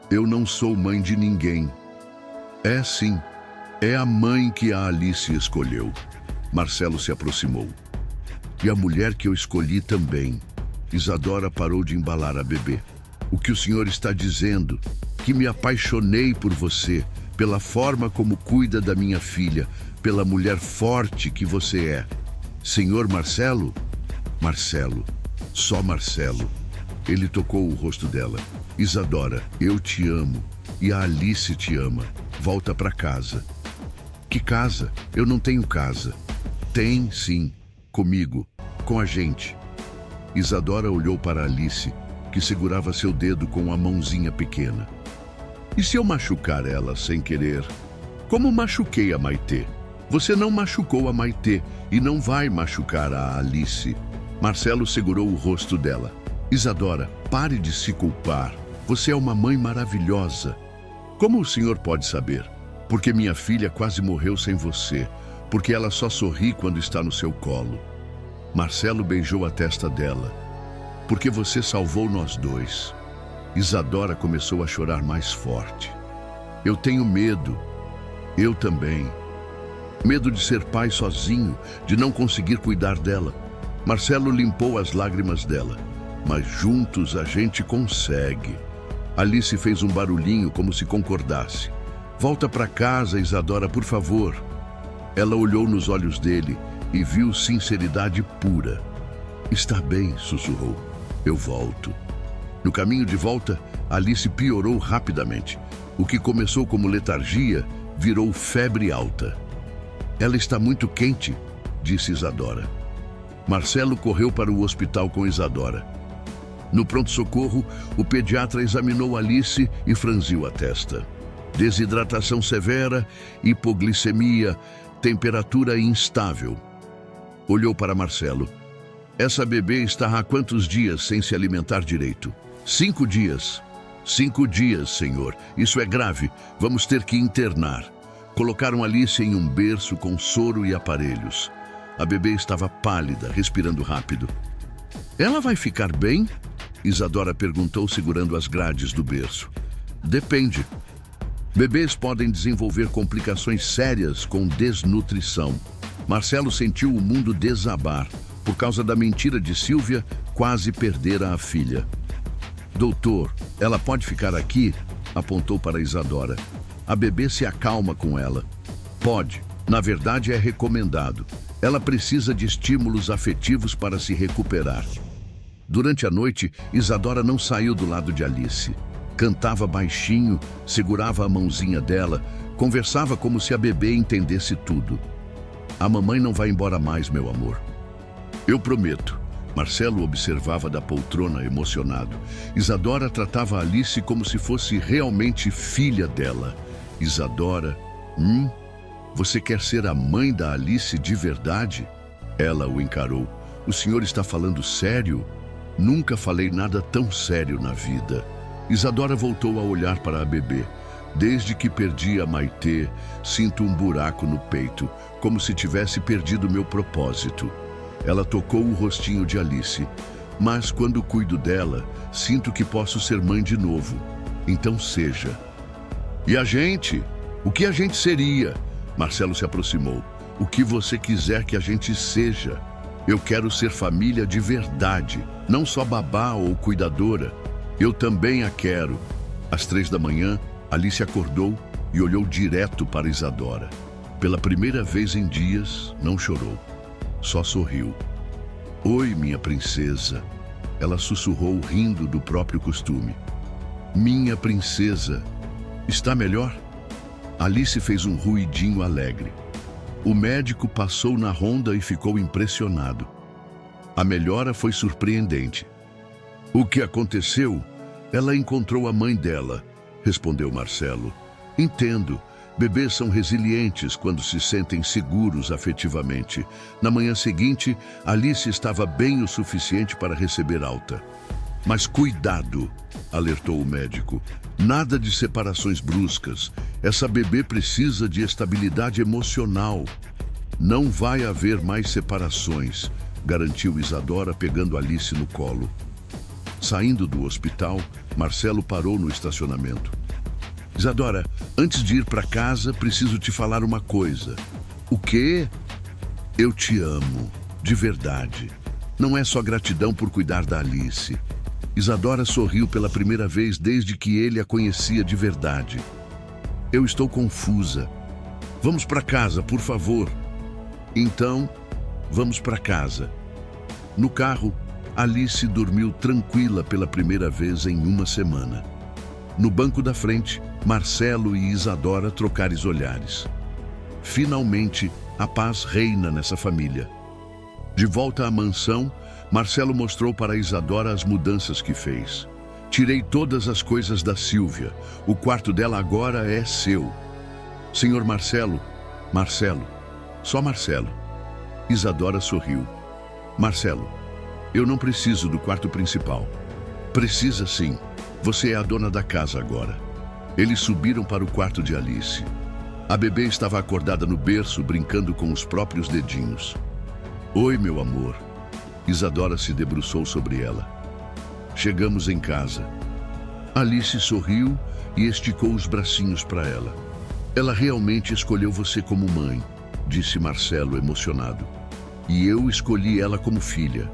Eu não sou mãe de ninguém. É sim. É a mãe que a Alice escolheu. Marcelo se aproximou. E a mulher que eu escolhi também. Isadora parou de embalar a bebê. O que o senhor está dizendo? Que me apaixonei por você, pela forma como cuida da minha filha, pela mulher forte que você é. Senhor Marcelo? Marcelo. Só Marcelo. Ele tocou o rosto dela. Isadora, eu te amo. E a Alice te ama. Volta para casa. Que casa? Eu não tenho casa. Tem, sim. Comigo. Com a gente. Isadora olhou para Alice, que segurava seu dedo com a mãozinha pequena. E se eu machucar ela sem querer? Como machuquei a Maitê? Você não machucou a Maitê e não vai machucar a Alice. Marcelo segurou o rosto dela. Isadora, pare de se culpar. Você é uma mãe maravilhosa. Como o senhor pode saber? Porque minha filha quase morreu sem você. porque ela só sorri quando está no seu colo. Marcelo beijou a testa dela. Porque você salvou nós dois. Isadora começou a chorar mais forte. Eu tenho medo. Eu também. Medo de ser pai sozinho, de não conseguir cuidar dela. Marcelo limpou as lágrimas dela. Mas juntos a gente consegue. Alice fez um barulhinho como se concordasse. Volta para casa, Isadora, por favor. Ela olhou nos olhos dele e viu sinceridade pura. Está bem, sussurrou. Eu volto. No caminho de volta, Alice piorou rapidamente. O que começou como letargia virou febre alta. Ela está muito quente, disse Isadora. Marcelo correu para o hospital com Isadora. No pronto-socorro, o pediatra examinou Alice e franziu a testa. Desidratação severa, hipoglicemia, temperatura instável. Olhou para Marcelo. Essa bebê está há quantos dias sem se alimentar direito? 5 dias. 5 dias, senhor. Isso é grave. Vamos ter que internar. Colocaram Alice em um berço com soro e aparelhos. A bebê estava pálida, respirando rápido. Ela vai ficar bem? Isadora perguntou, segurando as grades do berço. Depende. Bebês podem desenvolver complicações sérias com desnutrição. Marcelo sentiu o mundo desabar. Por causa da mentira de Sílvia, quase perdera a filha. Doutor, ela pode ficar aqui? Apontou para Isadora. A bebê se acalma com ela. Pode. Na verdade, é recomendado. Ela precisa de estímulos afetivos para se recuperar. Durante a noite, Isadora não saiu do lado de Alice. Cantava baixinho, segurava a mãozinha dela, conversava como se a bebê entendesse tudo. A mamãe não vai embora mais, meu amor. Eu prometo. Marcelo observava da poltrona emocionado. Isadora tratava Alice como se fosse realmente filha dela. Isadora, você quer ser a mãe da Alice de verdade? Ela o encarou. O senhor está falando sério? Nunca falei nada tão sério na vida. Isadora voltou a olhar para a bebê. Desde que perdi a Maitê, sinto um buraco no peito, como se tivesse perdido meu propósito. Ela tocou o rostinho de Alice. Mas quando cuido dela, sinto que posso ser mãe de novo. Então seja. E a gente? O que a gente seria? Marcelo se aproximou. O que você quiser que a gente seja. Eu quero ser família de verdade, não só babá ou cuidadora. Eu também a quero. Às 3 da manhã, Alice acordou e olhou direto para Isadora. Pela primeira vez em dias, não chorou. Só sorriu. Oi, minha princesa. Ela sussurrou, rindo do próprio costume. Minha princesa. Está melhor? Alice fez um ruidinho alegre. O médico passou na ronda e ficou impressionado. A melhora foi surpreendente. O que aconteceu? Ela encontrou a mãe dela, respondeu Marcelo. Entendo. Bebês são resilientes quando se sentem seguros afetivamente. Na manhã seguinte, Alice estava bem o suficiente para receber alta. Mas cuidado, alertou o médico. Nada de separações bruscas. Essa bebê precisa de estabilidade emocional. Não vai haver mais separações, garantiu Isadora, pegando Alice no colo. Saindo do hospital, Marcelo parou no estacionamento. Isadora, antes de ir para casa, preciso te falar uma coisa. O quê? Eu te amo, de verdade. Não é só gratidão por cuidar da Alice. Isadora sorriu pela primeira vez desde que ele a conhecia de verdade. Eu estou confusa. Vamos para casa, por favor. Então, vamos para casa. No carro, Alice dormiu tranquila pela primeira vez em uma semana. No banco da frente, Marcelo e Isadora trocaram olhares. Finalmente, a paz reina nessa família. De volta à mansão, Marcelo mostrou para Isadora as mudanças que fez. Tirei todas as coisas da Sílvia. O quarto dela agora é seu. Senhor Marcelo, só Marcelo. Isadora sorriu. Marcelo, eu não preciso do quarto principal. Precisa sim. Você é a dona da casa agora. Eles subiram para o quarto de Alice. A bebê estava acordada no berço, brincando com os próprios dedinhos. Oi, meu amor. Isadora se debruçou sobre ela. Chegamos em casa. Alice sorriu e esticou os bracinhos para ela. Ela realmente escolheu você como mãe, disse Marcelo emocionado. E eu escolhi ela como filha.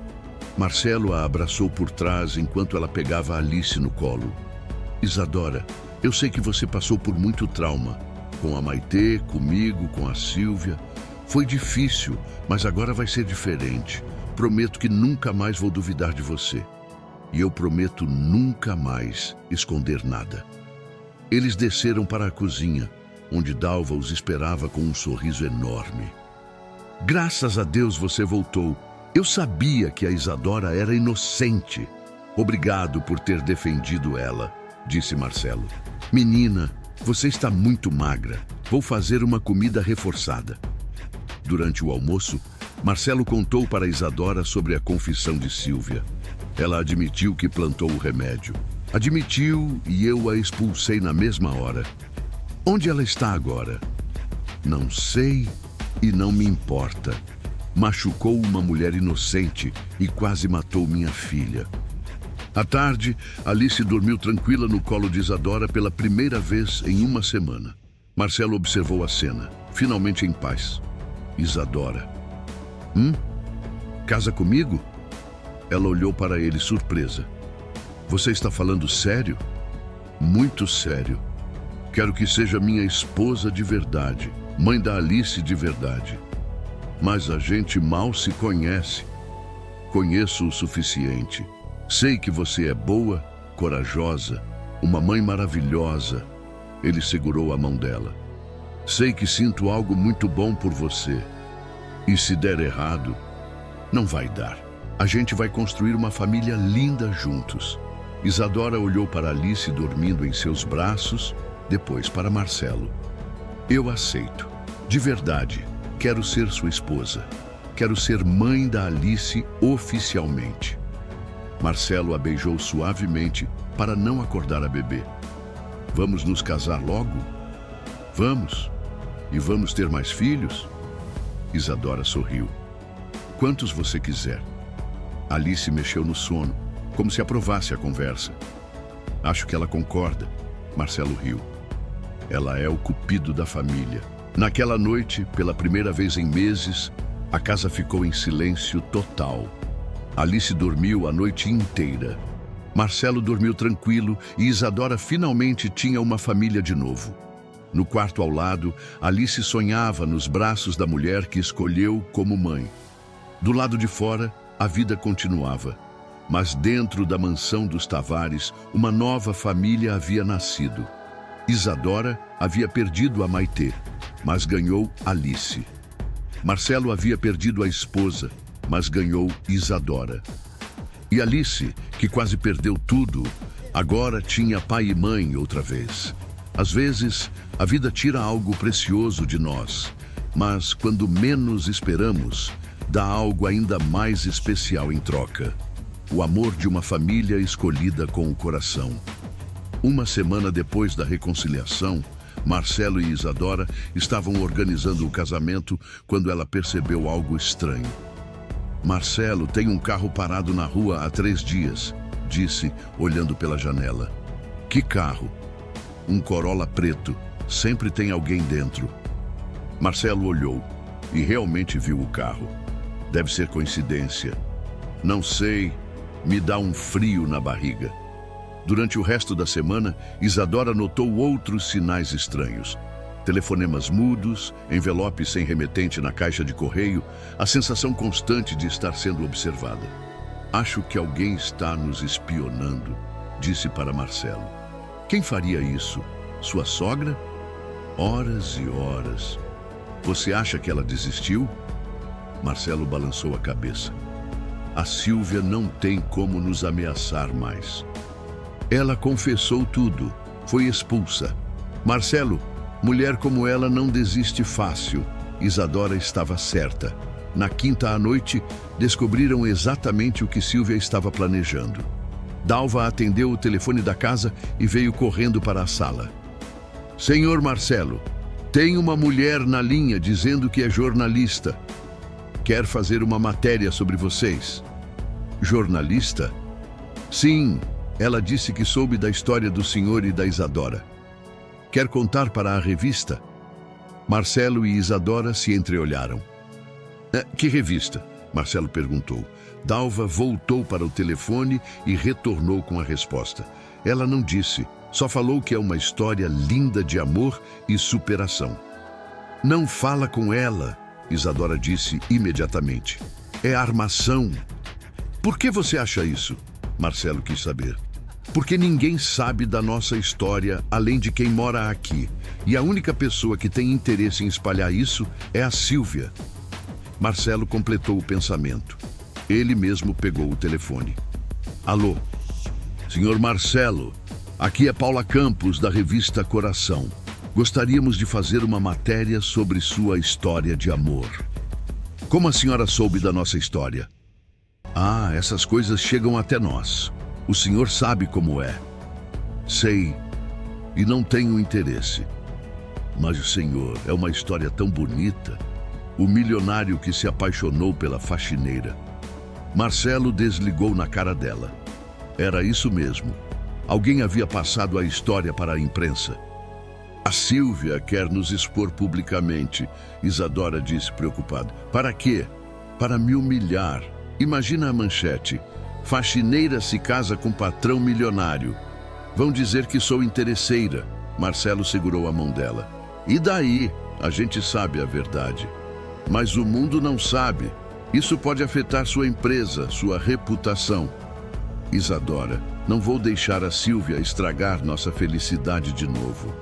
Marcelo a abraçou por trás enquanto ela pegava Alice no colo. Isadora, eu sei que você passou por muito trauma. Com a Maitê, comigo, com a Sílvia. Foi difícil, mas agora vai ser diferente. Prometo que nunca mais vou duvidar de você. E eu prometo nunca mais esconder nada. Eles desceram para a cozinha, onde Dalva os esperava com um sorriso enorme. Graças a Deus você voltou. Eu sabia que a Isadora era inocente. Obrigado por ter defendido ela, disse Marcelo. Menina, você está muito magra. Vou fazer uma comida reforçada. Durante o almoço, Marcelo contou para Isadora sobre a confissão de Sílvia. Ela admitiu que plantou o remédio. Admitiu e eu a expulsei na mesma hora. Onde ela está agora? Não sei e não me importa. Machucou uma mulher inocente e quase matou minha filha. À tarde, Alice dormiu tranquila no colo de Isadora pela primeira vez em uma semana. Marcelo observou a cena, finalmente em paz. Isadora. Casa comigo? Ela olhou para ele surpresa. Você está falando sério? Muito sério. Quero que seja minha esposa de verdade, mãe da Alice de verdade. Mas a gente mal se conhece. Conheço o suficiente. Sei que você é boa, corajosa, uma mãe maravilhosa. Ele segurou a mão dela. Sei que sinto algo muito bom por você. E se der errado, não vai dar. A gente vai construir uma família linda juntos. Isadora olhou para Alice dormindo em seus braços, depois para Marcelo. Eu aceito. De verdade, quero ser sua esposa. Quero ser mãe da Alice oficialmente. Marcelo a beijou suavemente para não acordar a bebê. Vamos nos casar logo? Vamos. E vamos ter mais filhos? Isadora sorriu. Quantos você quiser. Alice mexeu no sono, como se aprovasse a conversa. Acho que ela concorda. Marcelo riu. Ela é o cupido da família. Naquela noite, pela primeira vez em meses, a casa ficou em silêncio total. Alice dormiu a noite inteira. Marcelo dormiu tranquilo e Isadora finalmente tinha uma família de novo. No quarto ao lado, Alice sonhava nos braços da mulher que escolheu como mãe. Do lado de fora, a vida continuava. Mas dentro da mansão dos Tavares, uma nova família havia nascido. Isadora havia perdido a Maitê, mas ganhou Alice. Marcelo havia perdido a esposa, mas ganhou Isadora. E Alice, que quase perdeu tudo, agora tinha pai e mãe outra vez. Às vezes, a vida tira algo precioso de nós, mas quando menos esperamos, dá algo ainda mais especial em troca. O amor de uma família escolhida com o coração. Uma semana depois da reconciliação, Marcelo e Isadora estavam organizando o casamento quando ela percebeu algo estranho. Marcelo tem um carro parado na rua há 3 dias, disse, olhando pela janela. Que carro? Um Corolla preto. Sempre tem alguém dentro. Marcelo olhou e realmente viu o carro. Deve ser coincidência. Não sei, me dá um frio na barriga. Durante o resto da semana, Isadora notou outros sinais estranhos. Telefonemas mudos, envelopes sem remetente na caixa de correio, a sensação constante de estar sendo observada. Acho que alguém está nos espionando, disse para Marcelo. Quem faria isso? Sua sogra? Horas e horas. Você acha que ela desistiu? Marcelo balançou a cabeça. A Sílvia não tem como nos ameaçar mais. Ela confessou tudo. Foi expulsa. Marcelo, mulher como ela não desiste fácil. Isadora estava certa. Na quinta à noite, descobriram exatamente o que Sílvia estava planejando. Dalva atendeu o telefone da casa e veio correndo para a sala. Senhor Marcelo, Tem uma mulher na linha dizendo que é jornalista. Quer fazer uma matéria sobre vocês. Jornalista? Sim, ela disse que soube da história do senhor e da Isadora. Quer contar para a revista? Marcelo e Isadora se entreolharam. Que revista? Marcelo perguntou. Dalva voltou para o telefone e retornou com a resposta. Ela não disse, só falou que é uma história linda de amor e superação. Não fala com ela, Isadora disse imediatamente. É armação. Por que você acha isso? Marcelo quis saber. Porque ninguém sabe da nossa história além de quem mora aqui. E a única pessoa que tem interesse em espalhar isso é a Sílvia. Marcelo completou o pensamento. Ele mesmo pegou o telefone. Alô? Senhor Marcelo, aqui é Paula Campos, da revista Coração. Gostaríamos de fazer uma matéria sobre sua história de amor. Como a senhora soube da nossa história? Ah, essas coisas chegam até nós. O senhor sabe como é. Sei, e não tenho interesse. Mas o senhor, é uma história tão bonita. O milionário que se apaixonou pela faxineira. Marcelo desligou na cara dela. Era isso mesmo. Alguém havia passado a história para a imprensa. A Sílvia quer nos expor publicamente, Isadora disse preocupada. Para quê? Para me humilhar. Imagina a manchete. Faxineira se casa com patrão milionário. Vão dizer que sou interesseira. Marcelo segurou a mão dela. E daí? A gente sabe a verdade. Mas o mundo não sabe. Isso pode afetar sua empresa, sua reputação. Isadora, não vou deixar a Sílvia estragar nossa felicidade de novo.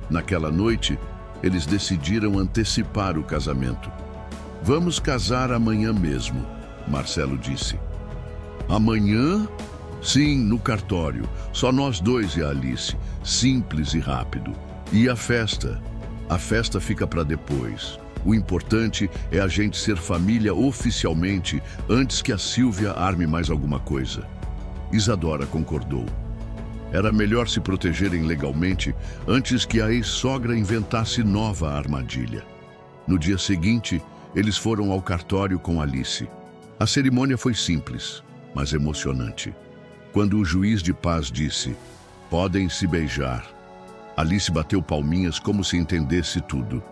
Naquela noite, eles decidiram antecipar o casamento. Vamos casar amanhã mesmo, Marcelo disse. Amanhã? Sim, no cartório. Só nós dois e a Alice. Simples e rápido. E a festa? A festa fica para depois. O importante é a gente ser família oficialmente antes que a Sílvia arme mais alguma coisa. Isadora concordou. Era melhor se protegerem legalmente antes que a ex-sogra inventasse nova armadilha. No dia seguinte, eles foram ao cartório com Alice. A cerimônia foi simples, mas emocionante. Quando o juiz de paz disse, podem se beijar, Alice bateu palminhas como se entendesse tudo.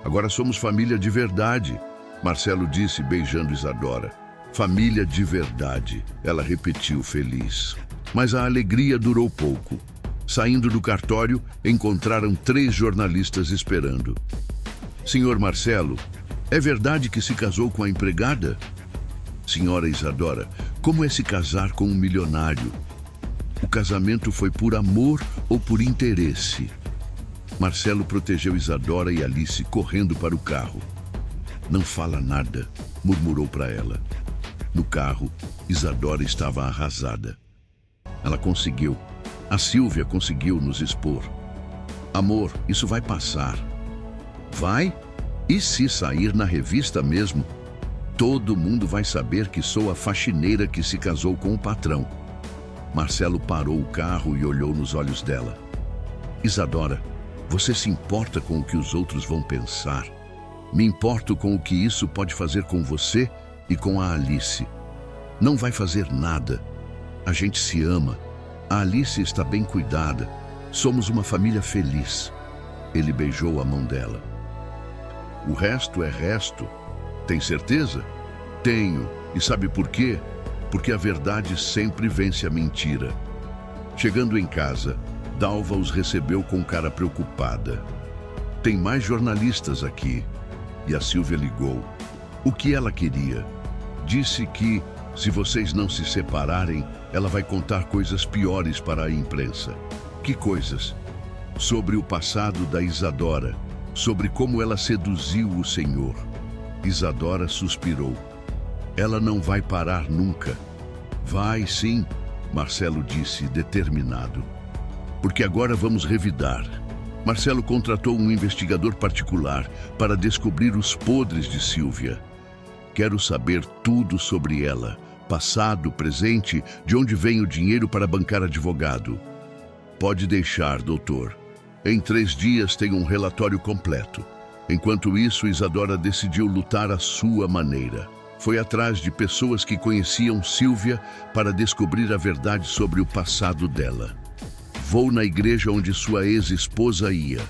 Agora somos família de verdade, Marcelo disse beijando Isadora. Família de verdade, ela repetiu feliz. Mas a alegria durou pouco. Saindo do cartório, encontraram 3 jornalistas esperando. Senhor Marcelo, é verdade que se casou com a empregada? Senhora Isadora, como é se casar com um milionário? O casamento foi por amor ou por interesse? Marcelo protegeu Isadora e Alice correndo para o carro. Não fala nada, murmurou para ela. No carro, Isadora estava arrasada. Ela conseguiu. A Sílvia conseguiu nos expor. Amor, isso vai passar. Vai? E se sair na revista mesmo? Todo mundo vai saber que sou a faxineira que se casou com o patrão. Marcelo parou o carro e olhou nos olhos dela. Isadora, você se importa com o que os outros vão pensar? Me importo com o que isso pode fazer com você e com a Alice. Não vai fazer nada. A gente se ama. A Alice está bem cuidada. Somos uma família feliz. Ele beijou a mão dela. O resto é resto. Tem certeza? Tenho. E sabe por quê? Porque a verdade sempre vence a mentira. Chegando em casa, Dalva os recebeu com cara preocupada. Tem mais jornalistas aqui. E a Sílvia ligou. O que ela queria? Disse que, se vocês não se separarem, ela vai contar coisas piores para a imprensa. Que coisas? Sobre o passado da Isadora, sobre como ela seduziu o senhor. Isadora suspirou. Ela não vai parar nunca. Vai sim, Marcelo disse, determinado. Porque agora vamos revidar. Marcelo contratou um investigador particular para descobrir os podres de Sílvia. Quero saber tudo sobre ela, passado, presente, de onde vem o dinheiro para bancar advogado. Pode deixar, doutor. Em 3 dias tem um relatório completo. Enquanto isso, Isadora decidiu lutar à sua maneira. Foi atrás de pessoas que conheciam Sílvia para descobrir a verdade sobre o passado dela. Vou na igreja onde sua ex-esposa ia,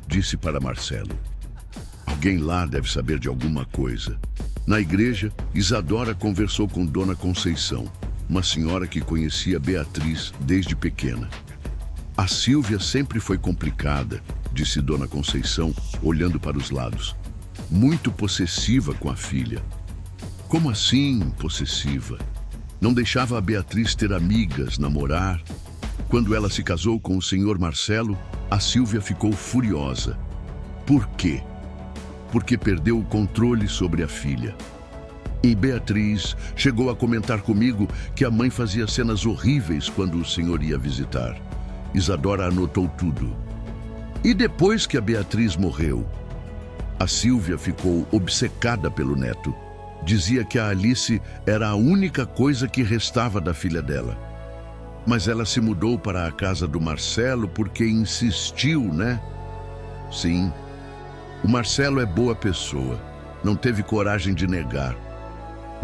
disse para Marcelo. Alguém lá deve saber de alguma coisa. Na igreja, Isadora conversou com Dona Conceição, uma senhora que conhecia Beatriz desde pequena. A Sílvia sempre foi complicada, disse Dona Conceição, olhando para os lados. Muito possessiva com a filha. Como assim, possessiva? Não deixava a Beatriz ter amigas, namorar. Quando ela se casou com o senhor Marcelo, a Sílvia ficou furiosa. Por quê? Porque perdeu o controle sobre a filha. E Beatriz chegou a comentar comigo que a mãe fazia cenas horríveis quando o senhor ia visitar. Isadora anotou tudo. E depois que a Beatriz morreu, a Sílvia ficou obcecada pelo neto. Dizia que a Alice era a única coisa que restava da filha dela. Mas ela se mudou para a casa do Marcelo porque insistiu, né? Sim. O Marcelo é boa pessoa. Não teve coragem de negar.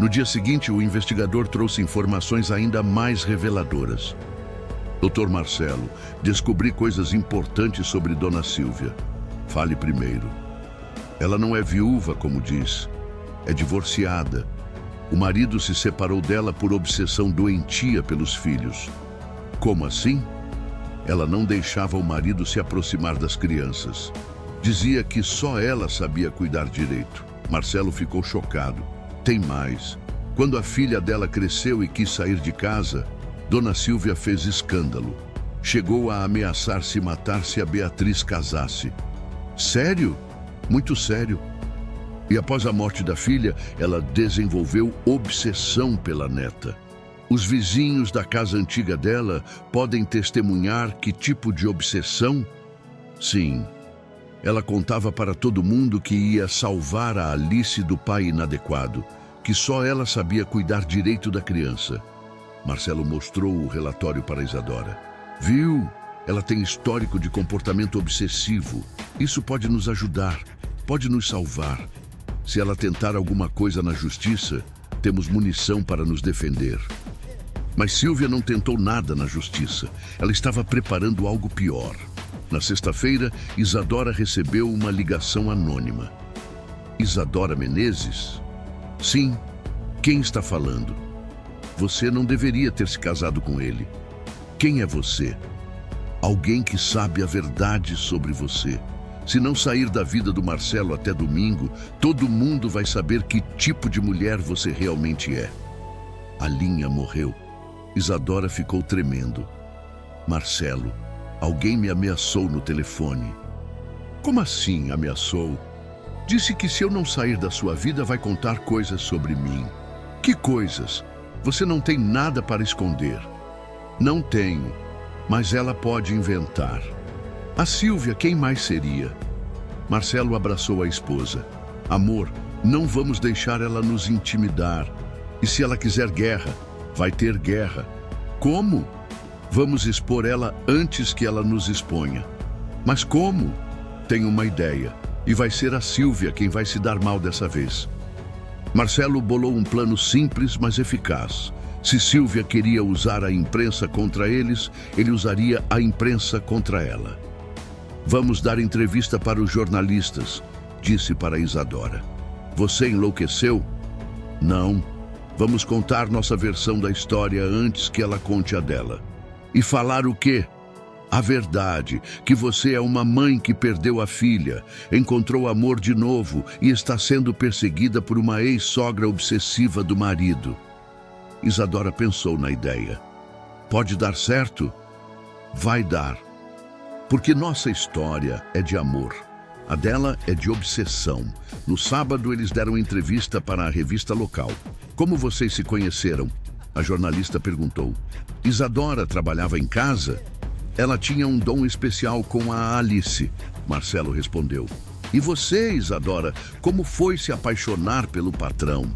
No dia seguinte, o investigador trouxe informações ainda mais reveladoras. Doutor Marcelo, descobri coisas importantes sobre Dona Sílvia. Fale primeiro. Ela não é viúva, como diz. É divorciada. O marido se separou dela por obsessão doentia pelos filhos. Como assim? Ela não deixava o marido se aproximar das crianças. Dizia que só ela sabia cuidar direito. Marcelo ficou chocado. Tem mais. Quando a filha dela cresceu e quis sair de casa, Dona Sílvia fez escândalo. Chegou a ameaçar se matar se a Beatriz casasse. Sério? Muito sério. E após a morte da filha, ela desenvolveu obsessão pela neta. Os vizinhos da casa antiga dela podem testemunhar que tipo de obsessão? Sim. Ela contava para todo mundo que ia salvar a Alice do pai inadequado, que só ela sabia cuidar direito da criança. Marcelo mostrou o relatório para Isadora. Viu? Ela tem histórico de comportamento obsessivo. Isso pode nos ajudar, pode nos salvar. Se ela tentar alguma coisa na justiça, temos munição para nos defender. Mas Sílvia não tentou nada na justiça. Ela estava preparando algo pior. Na sexta-feira, Isadora recebeu uma ligação anônima. Isadora Menezes? Sim. Quem está falando? Você não deveria ter se casado com ele. Quem é você? Alguém que sabe a verdade sobre você. Se não sair da vida do Marcelo até domingo, todo mundo vai saber que tipo de mulher você realmente é. A linha morreu. Isadora ficou tremendo. Marcelo, alguém me ameaçou no telefone. Como assim ameaçou? Disse que se eu não sair da sua vida vai contar coisas sobre mim. Que coisas? Você não tem nada para esconder. Não tenho, mas ela pode inventar. A Sílvia, quem mais seria? Marcelo abraçou a esposa. Amor, não vamos deixar ela nos intimidar. E se ela quiser guerra, vai ter guerra. Como? Vamos expor ela antes que ela nos exponha. Mas como? Tenho uma ideia. E vai ser a Sílvia quem vai se dar mal dessa vez. Marcelo bolou um plano simples, mas eficaz. Se Sílvia queria usar a imprensa contra eles, ele usaria a imprensa contra ela. Vamos dar entrevista para os jornalistas, disse para Isadora. Você enlouqueceu? Não. Vamos contar nossa versão da história antes que ela conte a dela. E falar o quê? A verdade, que você é uma mãe que perdeu a filha, encontrou amor de novo e está sendo perseguida por uma ex-sogra obsessiva do marido. Isadora pensou na ideia. Pode dar certo? Vai dar. Porque nossa história é de amor. A dela é de obsessão. No sábado, eles deram entrevista para a revista local. Como vocês se conheceram? A jornalista perguntou. Isadora trabalhava em casa? Ela tinha um dom especial com a Alice, Marcelo respondeu. E você, Isadora, como foi se apaixonar pelo patrão?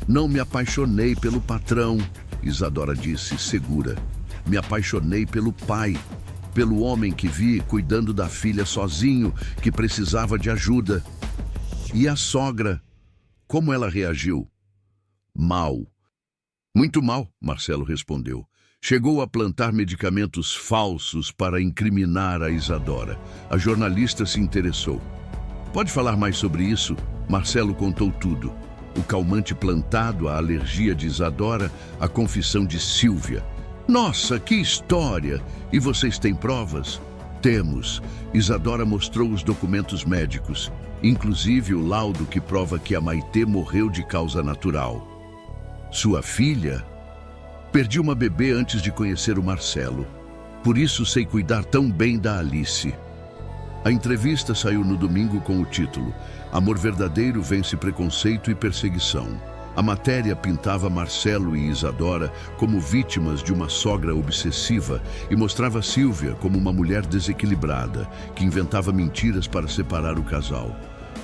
Não me apaixonei pelo patrão, Isadora disse, segura. Me apaixonei pelo pai. pelo homem que vi cuidando da filha sozinho, que precisava de ajuda. E a sogra, como ela reagiu? Mal. Muito mal, Marcelo respondeu. Chegou a plantar medicamentos falsos para incriminar a Isadora. A jornalista se interessou. Pode falar mais sobre isso? Marcelo contou tudo. O calmante plantado, a alergia de Isadora, a confissão de Sílvia. Nossa, que história! E vocês têm provas? Temos. Isadora mostrou os documentos médicos, inclusive o laudo que prova que a Maitê morreu de causa natural. Sua filha? Perdi uma bebê antes de conhecer o Marcelo. Por isso sei cuidar tão bem da Alice. A entrevista saiu no domingo com o título Amor Verdadeiro Vence Preconceito e Perseguição. A matéria pintava Marcelo e Isadora como vítimas de uma sogra obsessiva e mostrava Sílvia como uma mulher desequilibrada, que inventava mentiras para separar o casal.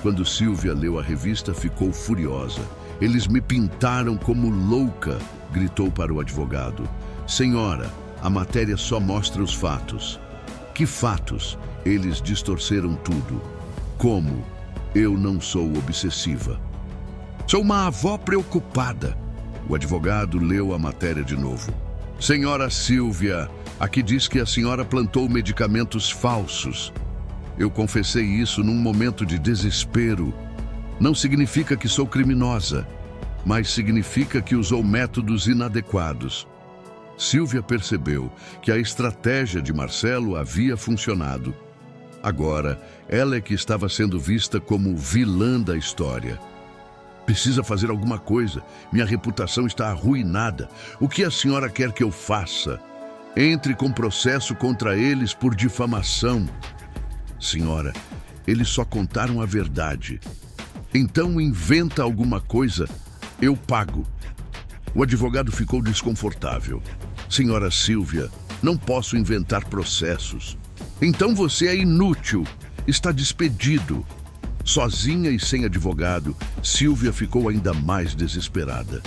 Quando Sílvia leu a revista, ficou furiosa. Eles me pintaram como louca, gritou para o advogado. Senhora, a matéria só mostra os fatos. Que fatos? Eles distorceram tudo. Como? Eu não sou obsessiva. Sou uma avó preocupada. O advogado leu a matéria de novo. Senhora Sílvia, aqui diz que a senhora plantou medicamentos falsos. Eu confessei isso num momento de desespero. Não significa que sou criminosa, mas significa que usou métodos inadequados. Sílvia percebeu que a estratégia de Marcelo havia funcionado. Agora, ela é que estava sendo vista como vilã da história. Precisa fazer alguma coisa. Minha reputação está arruinada. O que a senhora quer que eu faça? Entre com processo contra eles por difamação. Senhora, eles só contaram a verdade. Então inventa alguma coisa, eu pago. O advogado ficou desconfortável. Senhora Sílvia, não posso inventar processos. Então você é inútil. Está despedido. Sozinha e sem advogado, Sílvia ficou ainda mais desesperada.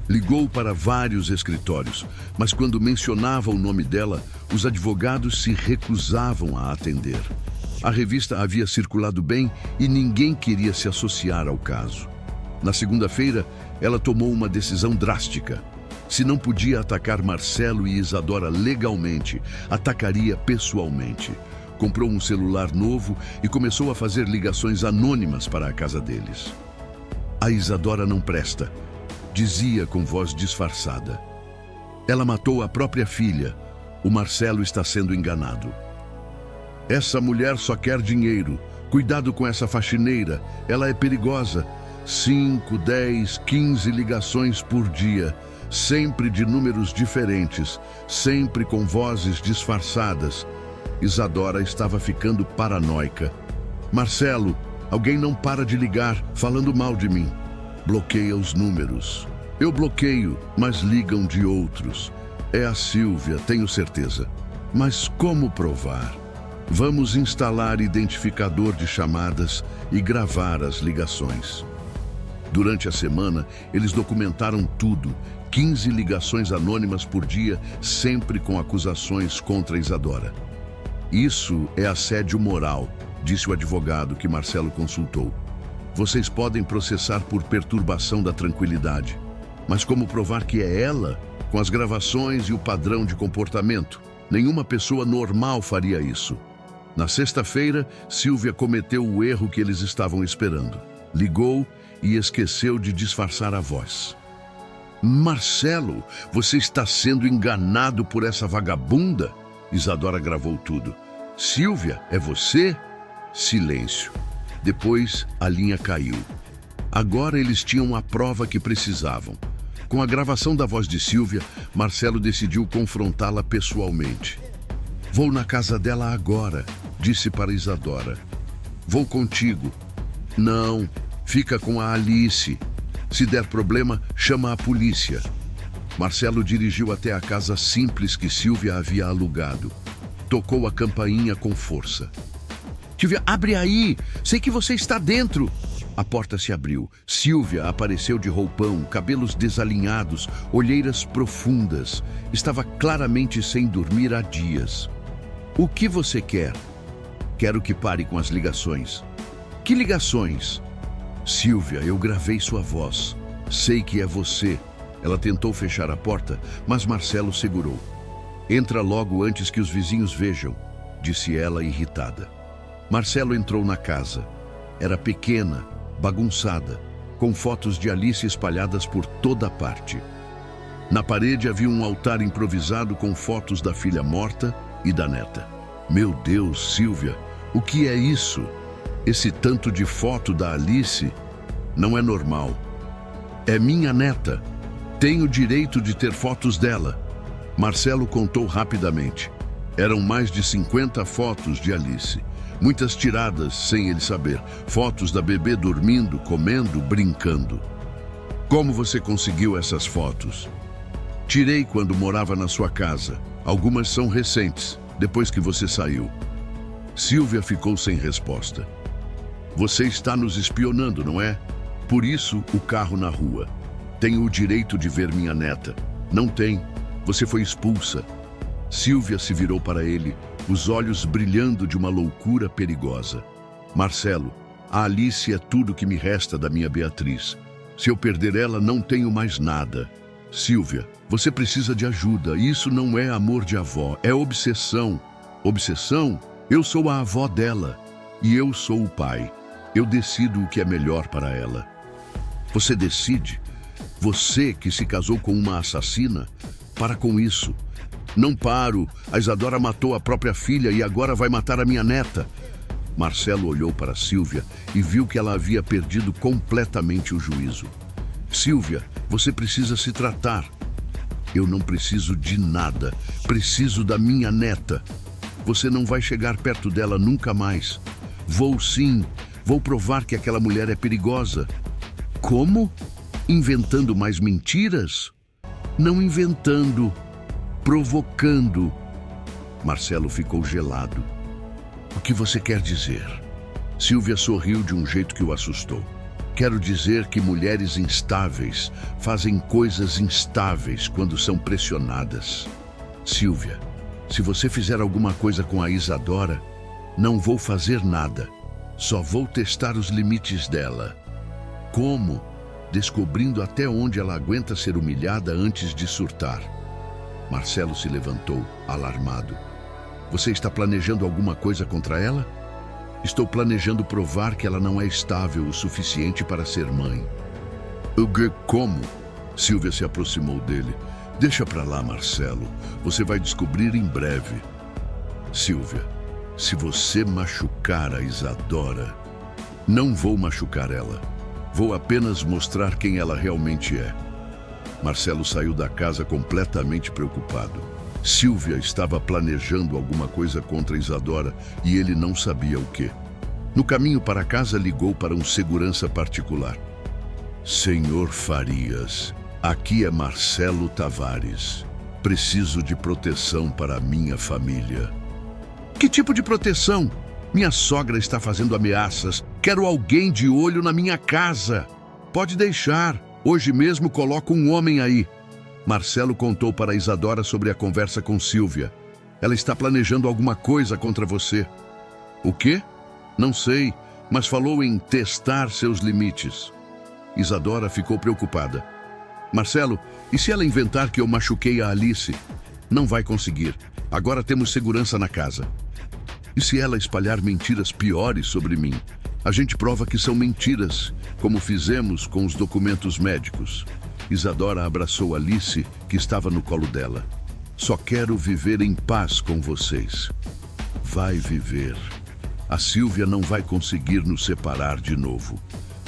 Ligou para vários escritórios, mas quando mencionava o nome dela, os advogados se recusavam a atender. A revista havia circulado bem e ninguém queria se associar ao caso. Na segunda-feira, ela tomou uma decisão drástica. Se não podia atacar Marcelo e Isadora legalmente, atacaria pessoalmente. Comprou um celular novo e começou a fazer ligações anônimas para a casa deles. A Isadora não presta, dizia com voz disfarçada. Ela matou a própria filha. O Marcelo está sendo enganado. Essa mulher só quer dinheiro. Cuidado com essa faxineira. Ela é perigosa. 5, 10, 15 ligações por dia. Sempre de números diferentes. Sempre com vozes disfarçadas. Isadora estava ficando paranoica. Marcelo, alguém não para de ligar, falando mal de mim. Bloqueia os números. Eu bloqueio, mas ligam de outros. É a Sílvia, tenho certeza. Mas como provar? Vamos instalar identificador de chamadas e gravar as ligações. Durante a semana, eles documentaram tudo. 15 ligações anônimas por dia, sempre com acusações contra Isadora. Isso é assédio moral, disse o advogado que Marcelo consultou. Vocês podem processar por perturbação da tranquilidade. Mas como provar que é ela? Com as gravações e o padrão de comportamento. Nenhuma pessoa normal faria isso. Na sexta-feira, Sílvia cometeu o erro que eles estavam esperando. Ligou e esqueceu de disfarçar a voz. Marcelo, você está sendo enganado por essa vagabunda? Isadora gravou tudo. Sílvia, é você? Silêncio. Depois, a linha caiu. Agora eles tinham a prova que precisavam. Com a gravação da voz de Sílvia, Marcelo decidiu confrontá-la pessoalmente. Vou na casa dela agora, disse para Isadora. Vou contigo. Não, fica com a Alice. Se der problema, chama a polícia. Marcelo dirigiu até a casa simples que Sílvia havia alugado. Tocou a campainha com força. Sílvia, abre aí! Sei que você está dentro! A porta se abriu. Sílvia apareceu de roupão, cabelos desalinhados, olheiras profundas. Estava claramente sem dormir há dias. O que você quer? Quero que pare com as ligações. Que ligações? Silvia, eu gravei sua voz. Sei que é você. Ela tentou fechar a porta, mas Marcelo segurou. Entra logo antes que os vizinhos vejam, disse ela irritada. Marcelo entrou na casa. Era pequena, bagunçada, com fotos de Alice espalhadas por toda parte. Na parede havia um altar improvisado com fotos da filha morta e da neta. Meu Deus, Silvia, o que é isso? Esse tanto de foto da Alice não é normal. É minha neta. Tenho direito de ter fotos dela. Marcelo contou rapidamente. Eram mais de 50 fotos de Alice. Muitas tiradas sem ele saber. Fotos da bebê dormindo, comendo, brincando. Como você conseguiu essas fotos? Tirei quando morava na sua casa. Algumas são recentes, depois que você saiu. Silvia ficou sem resposta. Você está nos espionando, não é? Por isso, o carro na rua. Tenho o direito de ver minha neta. Não tem. Você foi expulsa. Silvia se virou para ele, os olhos brilhando de uma loucura perigosa. Marcelo, a Alice é tudo que me resta da minha Beatriz. Se eu perder ela, não tenho mais nada. Silvia, você precisa de ajuda. Isso não é amor de avó, é obsessão. Obsessão? Eu sou a avó dela. E eu sou o pai. Eu decido o que é melhor para ela. Você decide? Você que se casou com uma assassina? Para com isso. Não paro. A Isadora matou a própria filha e agora vai matar a minha neta. Marcelo olhou para Silvia e viu que ela havia perdido completamente o juízo. Silvia, você precisa se tratar. Eu não preciso de nada. Preciso da minha neta. Você não vai chegar perto dela nunca mais. Vou sim. Vou provar que aquela mulher é perigosa. Como? Inventando mais mentiras? Não inventando. Provocando. Marcelo ficou gelado. O que você quer dizer? Silvia sorriu de um jeito que o assustou. Quero dizer que mulheres instáveis fazem coisas instáveis quando são pressionadas. Silvia, se você fizer alguma coisa com a Isadora, não vou fazer nada. Só vou testar os limites dela. Como? Descobrindo até onde ela aguenta ser humilhada antes de surtar. Marcelo se levantou, alarmado. Você está planejando alguma coisa contra ela? Estou planejando provar que ela não é estável o suficiente para ser mãe. Como? Silvia se aproximou dele. Deixa pra lá, Marcelo. Você vai descobrir em breve. Silvia, se você machucar a Isadora, não vou machucar ela. Vou apenas mostrar quem ela realmente é. Marcelo saiu da casa completamente preocupado. Silvia estava planejando alguma coisa contra Isadora e ele não sabia o quê. No caminho para casa, ligou para um segurança particular. Senhor Farias, aqui é Marcelo Tavares. Preciso de proteção para a minha família. Que tipo de proteção? Minha sogra está fazendo ameaças. Quero alguém de olho na minha casa. Pode deixar. Hoje mesmo coloco um homem aí. Marcelo contou para Isadora sobre a conversa com Silvia. Ela está planejando alguma coisa contra você. O quê? Não sei, mas falou em testar seus limites. Isadora ficou preocupada. Marcelo, e se ela inventar que eu machuquei a Alice? Não vai conseguir. Agora temos segurança na casa. E se ela espalhar mentiras piores sobre mim? A gente prova que são mentiras, como fizemos com os documentos médicos. Isadora abraçou Alice, que estava no colo dela. Só quero viver em paz com vocês. Vai viver. A Silvia não vai conseguir nos separar de novo.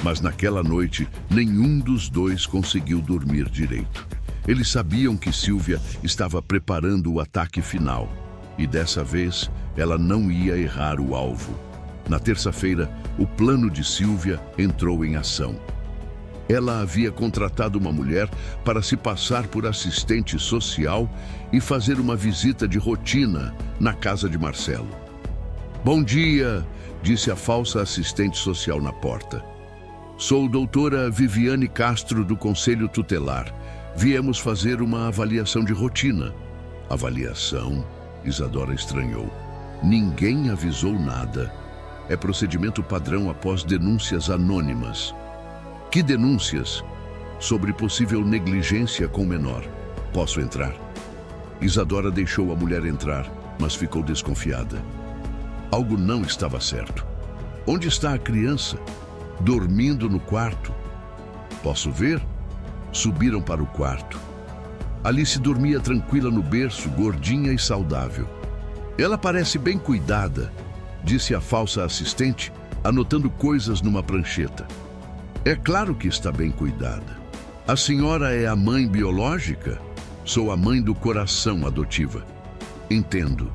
Mas naquela noite, nenhum dos dois conseguiu dormir direito. Eles sabiam que Silvia estava preparando o ataque final. E dessa vez, ela não ia errar o alvo. Na terça-feira, o plano de Silvia entrou em ação. Ela havia contratado uma mulher para se passar por assistente social e fazer uma visita de rotina na casa de Marcelo. Bom dia, disse a falsa assistente social na porta. Sou doutora Viviane Castro do Conselho Tutelar. Viemos fazer uma avaliação de rotina. Avaliação? Isadora estranhou. Ninguém avisou nada. É procedimento padrão após denúncias anônimas. Que denúncias? Sobre possível negligência com menor. Posso entrar? Isadora deixou a mulher entrar, mas ficou desconfiada. Algo não estava certo. Onde está a criança? Dormindo no quarto. Posso ver? Subiram para o quarto. Alice dormia tranquila no berço, gordinha e saudável. Ela parece bem cuidada, disse a falsa assistente, anotando coisas numa prancheta. É claro que está bem cuidada. A senhora é a mãe biológica? Sou a mãe do coração adotiva. Entendo.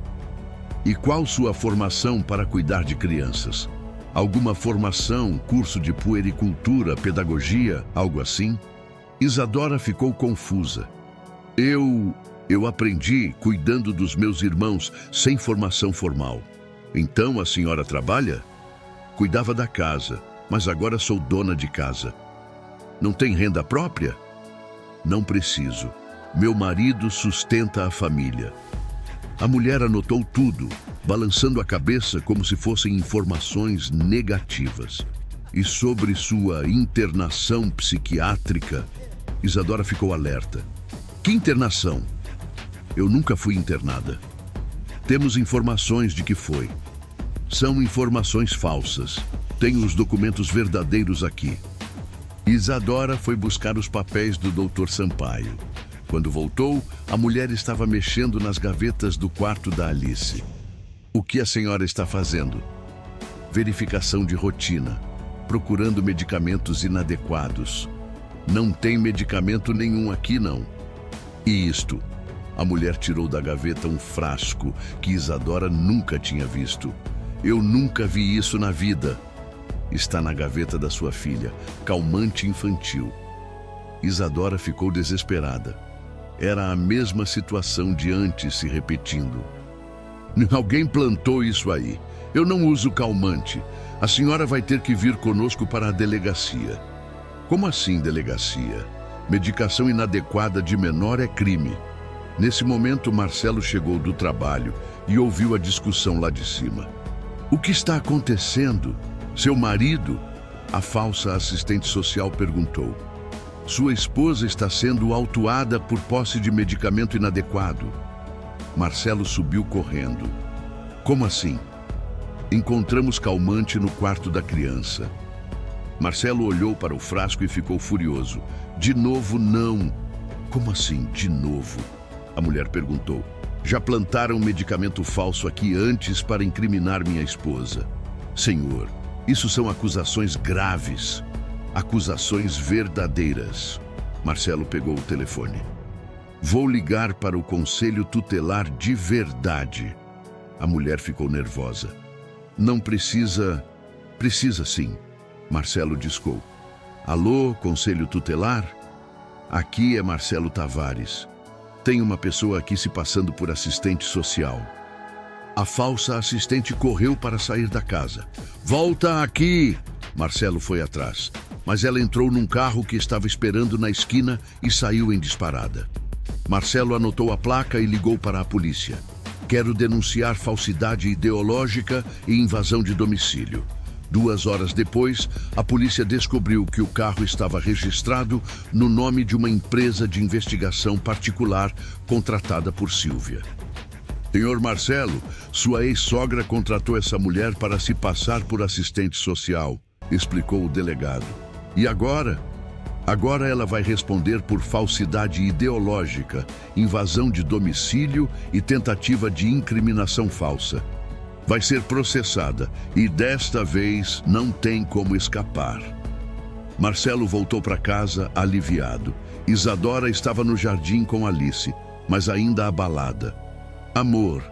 E qual sua formação para cuidar de crianças? Alguma formação, curso de puericultura, pedagogia, algo assim? Isadora ficou confusa. Eu aprendi cuidando dos meus irmãos sem formação formal. Então a senhora trabalha? Cuidava da casa, mas agora sou dona de casa. Não tem renda própria? Não preciso. Meu marido sustenta a família. A mulher anotou tudo, balançando a cabeça como se fossem informações negativas. E sobre sua internação psiquiátrica, Isadora ficou alerta. Que internação? Eu nunca fui internada. Temos informações de que foi. São informações falsas. Tenho os documentos verdadeiros aqui. Isadora foi buscar os papéis do Dr. Sampaio. Quando voltou, a mulher estava mexendo nas gavetas do quarto da Alice. O que a senhora está fazendo? Verificação de rotina, procurando medicamentos inadequados. Não tem medicamento nenhum aqui, não. E isto? A mulher tirou da gaveta um frasco que Isadora nunca tinha visto. Eu nunca vi isso na vida. Está na gaveta da sua filha, calmante infantil. Isadora ficou desesperada. Era a mesma situação de antes se repetindo. Alguém plantou isso aí. Eu não uso calmante. A senhora vai ter que vir conosco para a delegacia. Como assim, delegacia? Medicação inadequada de menor é crime. Nesse momento, Marcelo chegou do trabalho e ouviu a discussão lá de cima. O que está acontecendo? Seu marido? A falsa assistente social perguntou. Sua esposa está sendo autuada por posse de medicamento inadequado. Marcelo subiu correndo. Como assim? Encontramos calmante no quarto da criança. Marcelo olhou para o frasco e ficou furioso. De novo, não. Como assim, de novo? A mulher perguntou. Já plantaram medicamento falso aqui antes para incriminar minha esposa. Senhor, isso são acusações graves. Acusações verdadeiras. Marcelo pegou o telefone. Vou ligar para o Conselho Tutelar de verdade. A mulher ficou nervosa. Não precisa... Precisa sim. Marcelo discou. Alô, Conselho Tutelar? Aqui é Marcelo Tavares. Tem uma pessoa aqui se passando por assistente social. A falsa assistente correu para sair da casa. Volta aqui! Marcelo foi atrás, mas ela entrou num carro que estava esperando na esquina e saiu em disparada. Marcelo anotou a placa e ligou para a polícia. Quero denunciar falsidade ideológica e invasão de domicílio. 2 horas depois, a polícia descobriu que o carro estava registrado no nome de uma empresa de investigação particular contratada por Silvia. Senhor Marcelo, sua ex-sogra contratou essa mulher para se passar por assistente social, explicou o delegado. E agora? Agora ela vai responder por falsidade ideológica, invasão de domicílio e tentativa de incriminação falsa. Vai ser processada e desta vez não tem como escapar. Marcelo voltou para casa aliviado. Isadora estava no jardim com Alice, mas ainda abalada. Amor,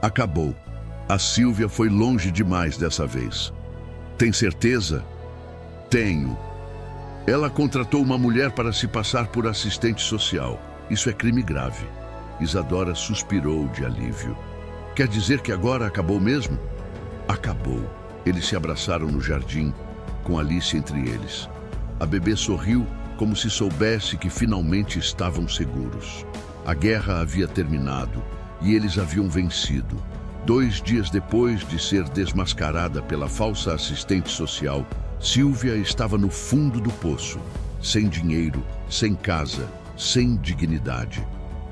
acabou. A Silvia foi longe demais dessa vez. Tem certeza? Tenho. Ela contratou uma mulher para se passar por assistente social. Isso é crime grave. Isadora suspirou de alívio. Quer dizer que agora acabou mesmo? Acabou. Eles se abraçaram no jardim, com Alice entre eles. A bebê sorriu como se soubesse que finalmente estavam seguros. A guerra havia terminado e eles haviam vencido. 2 dias depois de ser desmascarada pela falsa assistente social, Silvia estava no fundo do poço, sem dinheiro, sem casa, sem dignidade,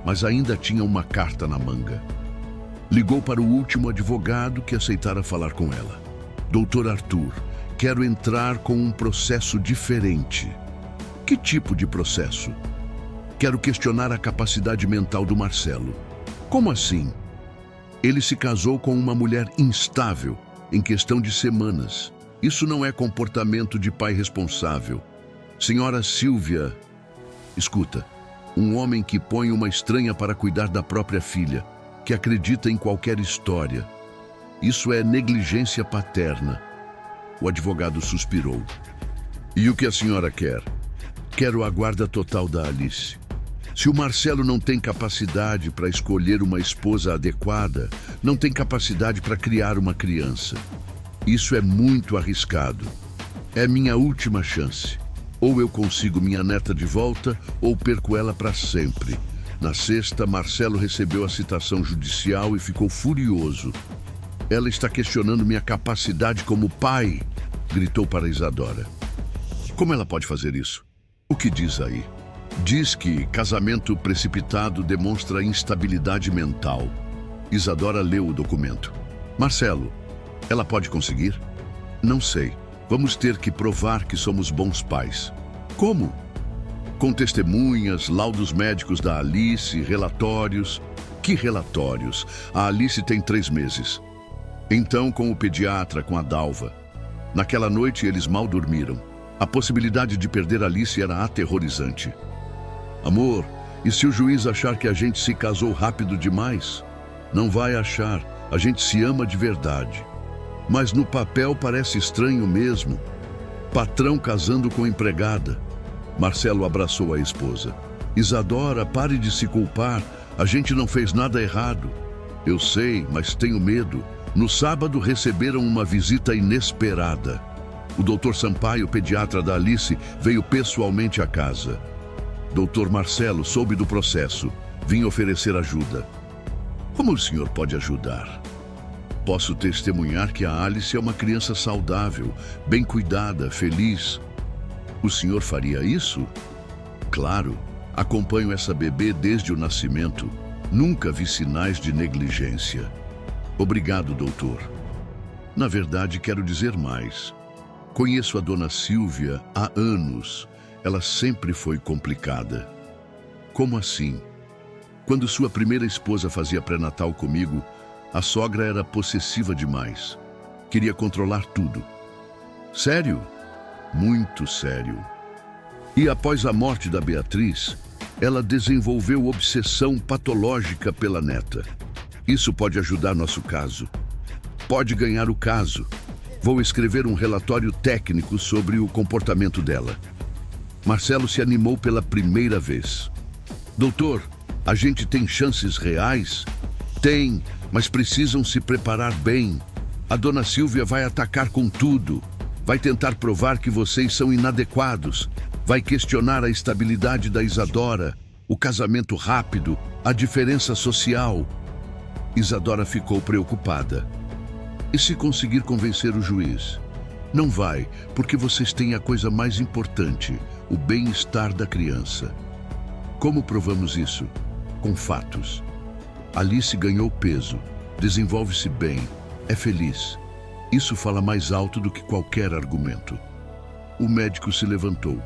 mas ainda tinha uma carta na manga. Ligou para o último advogado que aceitara falar com ela. Doutor Arthur, quero entrar com um processo diferente. Que tipo de processo? Quero questionar a capacidade mental do Marcelo. Como assim? Ele se casou com uma mulher instável em questão de semanas. Isso não é comportamento de pai responsável. Senhora Silvia, escuta, um homem que põe uma estranha para cuidar da própria filha, que acredita em qualquer história. Isso é negligência paterna. O advogado suspirou. E o que a senhora quer? Quero a guarda total da Alice. Se o Marcelo não tem capacidade para escolher uma esposa adequada, não tem capacidade para criar uma criança. Isso é muito arriscado. É minha última chance. Ou eu consigo minha neta de volta, ou perco ela para sempre. Na sexta, Marcelo recebeu a citação judicial e ficou furioso. Ela está questionando minha capacidade como pai, gritou para Isadora. Como ela pode fazer isso? O que diz aí? Diz que casamento precipitado demonstra instabilidade mental. Isadora leu o documento. Marcelo, ela pode conseguir? Não sei. Vamos ter que provar que somos bons pais. Como? Com testemunhas, laudos médicos da Alice, relatórios. Que relatórios? A Alice tem 3 meses. Então, com o pediatra, com a Dalva. Naquela noite, eles mal dormiram. A possibilidade de perder Alice era aterrorizante. Amor, e se o juiz achar que a gente se casou rápido demais? Não vai achar. A gente se ama de verdade. Mas no papel parece estranho mesmo. Patrão casando com empregada. Marcelo abraçou a esposa. Isadora, pare de se culpar. A gente não fez nada errado. Eu sei, mas tenho medo. No sábado receberam uma visita inesperada. O Dr. Sampaio, pediatra da Alice, veio pessoalmente à casa. Dr. Marcelo soube do processo. Vim oferecer ajuda. Como o senhor pode ajudar? Posso testemunhar que a Alice é uma criança saudável, bem cuidada, feliz. O senhor faria isso? Claro. Acompanho essa bebê desde o nascimento. Nunca vi sinais de negligência. Obrigado, doutor. Na verdade, quero dizer mais. Conheço a dona Silvia há anos. Ela sempre foi complicada. Como assim? Quando sua primeira esposa fazia pré-natal comigo, a sogra era possessiva demais. Queria controlar tudo. Sério? Muito sério. E após a morte da Beatriz, ela desenvolveu obsessão patológica pela neta. Isso pode ajudar nosso caso. Pode ganhar o caso. Vou escrever um relatório técnico sobre o comportamento dela. Marcelo se animou pela primeira vez. Doutor, a gente tem chances reais? Tem, mas precisam se preparar bem. A dona Silvia vai atacar com tudo. Vai tentar provar que vocês são inadequados. Vai questionar a estabilidade da Isadora, o casamento rápido, a diferença social. Isadora ficou preocupada. E se conseguir convencer o juiz? Não vai, porque vocês têm a coisa mais importante, o bem-estar da criança. Como provamos isso? Com fatos. Alice ganhou peso, desenvolve-se bem, é feliz. Isso fala mais alto do que qualquer argumento. O médico se levantou.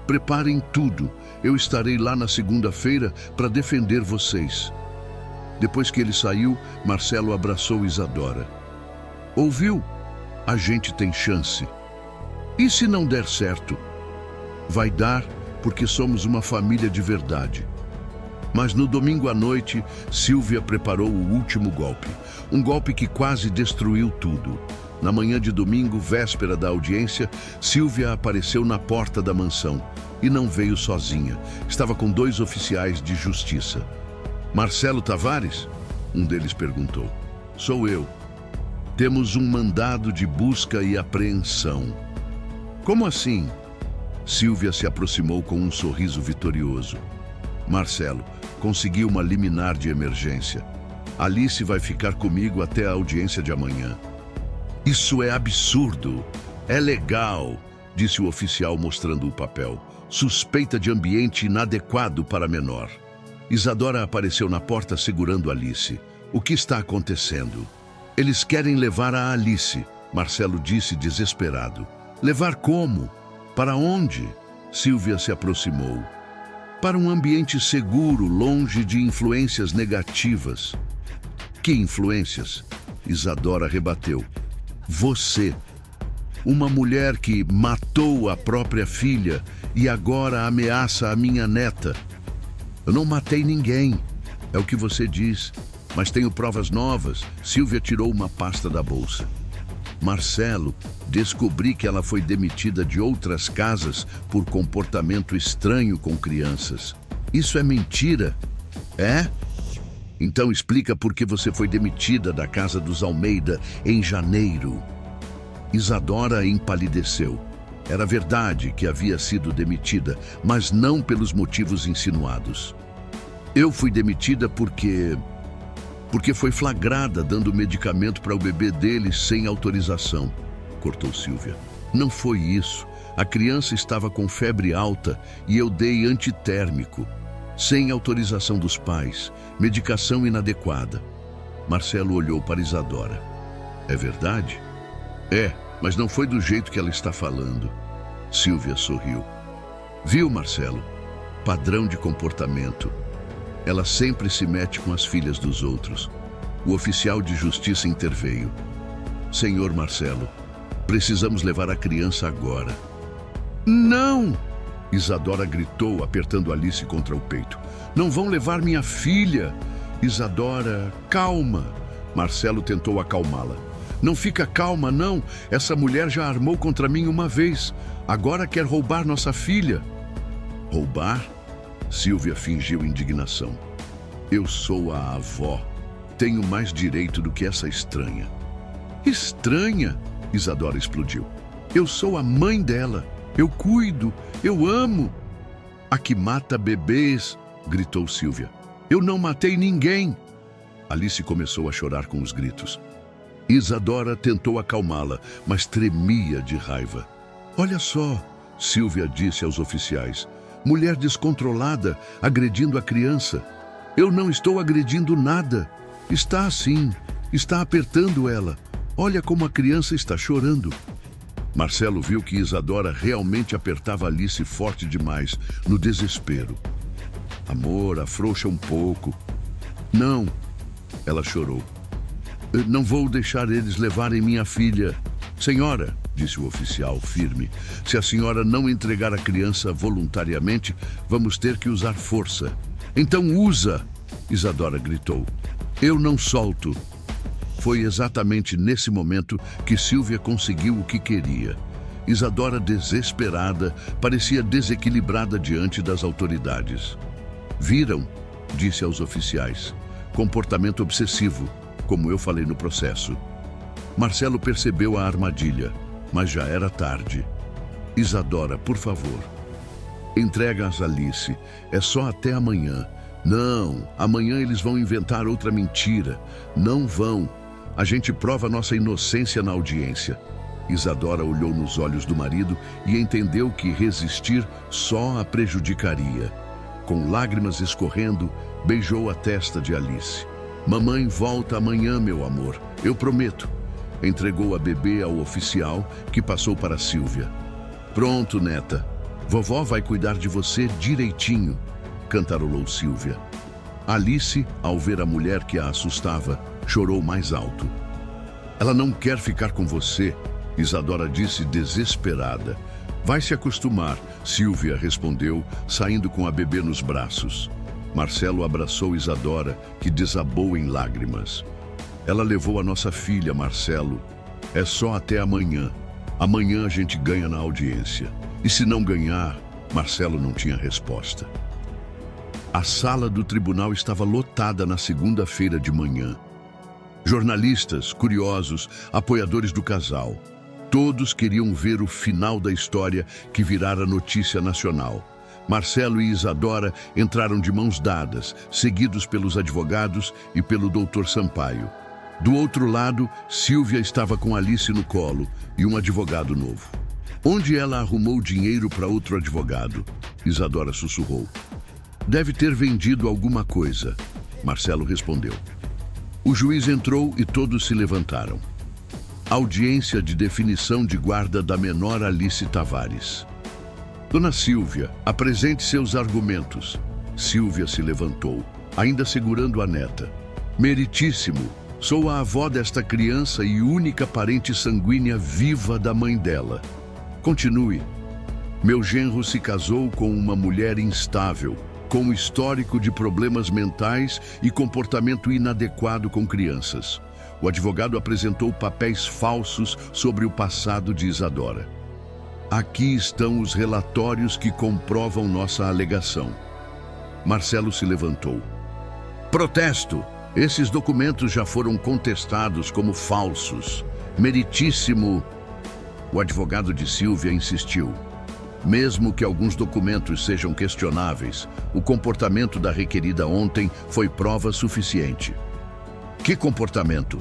Preparem tudo, eu estarei lá na segunda-feira para defender vocês. Depois que ele saiu, Marcelo abraçou Isadora. Ouviu? A gente tem chance. E se não der certo? Vai dar, porque somos uma família de verdade. Mas no domingo à noite, Silvia preparou o último golpe. Um golpe que quase destruiu tudo. Na manhã de domingo, véspera da audiência, Silvia apareceu na porta da mansão. E não veio sozinha. Estava com 2 oficiais de justiça. Marcelo Tavares? Um deles perguntou. Sou eu. Temos um mandado de busca e apreensão. Como assim? Silvia se aproximou com um sorriso vitorioso. Marcelo, consegui uma liminar de emergência. Alice vai ficar comigo até a audiência de amanhã. Isso é absurdo. É legal, disse o oficial mostrando o papel. Suspeita de ambiente inadequado para menor. Isadora apareceu na porta segurando Alice. O que está acontecendo? Eles querem levar a Alice, Marcelo disse desesperado. Levar como? Para onde? Silvia se aproximou. Para um ambiente seguro, longe de influências negativas. Que influências? Isadora rebateu. Você. Uma mulher que matou a própria filha e agora ameaça a minha neta. Eu não matei ninguém, é o que você diz, mas tenho provas novas. Silvia tirou uma pasta da bolsa. Marcelo, descobri que ela foi demitida de outras casas por comportamento estranho com crianças. Isso é mentira? É? Então explica por que você foi demitida da casa dos Almeida em janeiro. Isadora empalideceu. Era verdade que havia sido demitida, mas não pelos motivos insinuados. Eu fui demitida porque foi flagrada dando medicamento para o bebê dele sem autorização, cortou Silvia. Não foi isso. A criança estava com febre alta e eu dei antitérmico, sem autorização dos pais, medicação inadequada. Marcelo olhou para Isadora. É verdade? É, mas não foi do jeito que ela está falando. Silvia sorriu. Viu, Marcelo? Padrão de comportamento. Ela sempre se mete com as filhas dos outros. O oficial de justiça interveio. Senhor Marcelo, precisamos levar a criança agora. Não! Isadora gritou, apertando Alice contra o peito. Não vão levar minha filha! Isadora, calma! Marcelo tentou acalmá-la. Não fica calma, não. Essa mulher já armou contra mim uma vez. Agora quer roubar nossa filha. Roubar? Silvia fingiu indignação. Eu sou a avó. Tenho mais direito do que essa estranha. Estranha? Isadora explodiu. Eu sou a mãe dela. Eu cuido. Eu amo. A que mata bebês, gritou Silvia. Eu não matei ninguém. Alice começou a chorar com os gritos. Isadora tentou acalmá-la, mas tremia de raiva. Olha só, Silvia disse aos oficiais. Mulher descontrolada, agredindo a criança. Eu não estou agredindo nada. Está assim, está apertando ela. Olha como a criança está chorando. Marcelo viu que Isadora realmente apertava Alice forte demais, no desespero. Amor, afrouxa um pouco. Não, ela chorou. Não vou deixar eles levarem minha filha. Senhora, disse o oficial firme, se a senhora não entregar a criança voluntariamente, vamos ter que usar força. Então usa, Isadora gritou. Eu não solto. Foi exatamente nesse momento que Silvia conseguiu o que queria. Isadora, desesperada, parecia desequilibrada diante das autoridades. Viram? Disse aos oficiais. Comportamento obsessivo, como eu falei no processo. Marcelo percebeu a armadilha, mas já era tarde. Isadora, por favor, entrega-as a Alice. É só até amanhã. Não, amanhã eles vão inventar outra mentira. Não vão. A gente prova nossa inocência na audiência. Isadora olhou nos olhos do marido e entendeu que resistir só a prejudicaria. Com lágrimas escorrendo, beijou a testa de Alice. Mamãe volta amanhã, meu amor, eu prometo. Entregou a bebê ao oficial, que passou para Silvia. Pronto, neta. Vovó vai cuidar de você direitinho, cantarolou Silvia. Alice, ao ver a mulher que a assustava, chorou mais alto. Ela não quer ficar com você, Isadora disse desesperada. Vai se acostumar, Silvia respondeu, saindo com a bebê nos braços. Marcelo abraçou Isadora, que desabou em lágrimas. Ela levou a nossa filha, Marcelo. É só até amanhã. Amanhã a gente ganha na audiência. E se não ganhar, Marcelo não tinha resposta. A sala do tribunal estava lotada na segunda-feira de manhã. Jornalistas, curiosos, apoiadores do casal. Todos queriam ver o final da história que virara notícia nacional. Marcelo e Isadora entraram de mãos dadas, seguidos pelos advogados e pelo Dr. Sampaio. Do outro lado, Sílvia estava com Alice no colo e um advogado novo. Onde ela arrumou dinheiro para outro advogado? Isadora sussurrou. Deve ter vendido alguma coisa, Marcelo respondeu. O juiz entrou e todos se levantaram. Audiência de definição de guarda da menor Alice Tavares. Dona Sílvia, apresente seus argumentos. Sílvia se levantou, ainda segurando a neta. Meritíssimo, sou a avó desta criança e única parente sanguínea viva da mãe dela. Continue. Meu genro se casou com uma mulher instável, com histórico de problemas mentais e comportamento inadequado com crianças. O advogado apresentou papéis falsos sobre o passado de Isadora. Aqui estão os relatórios que comprovam nossa alegação. Marcelo se levantou. Protesto! Esses documentos já foram contestados como falsos. Meritíssimo! O advogado de Sílvia insistiu. Mesmo que alguns documentos sejam questionáveis, o comportamento da requerida ontem foi prova suficiente. Que comportamento?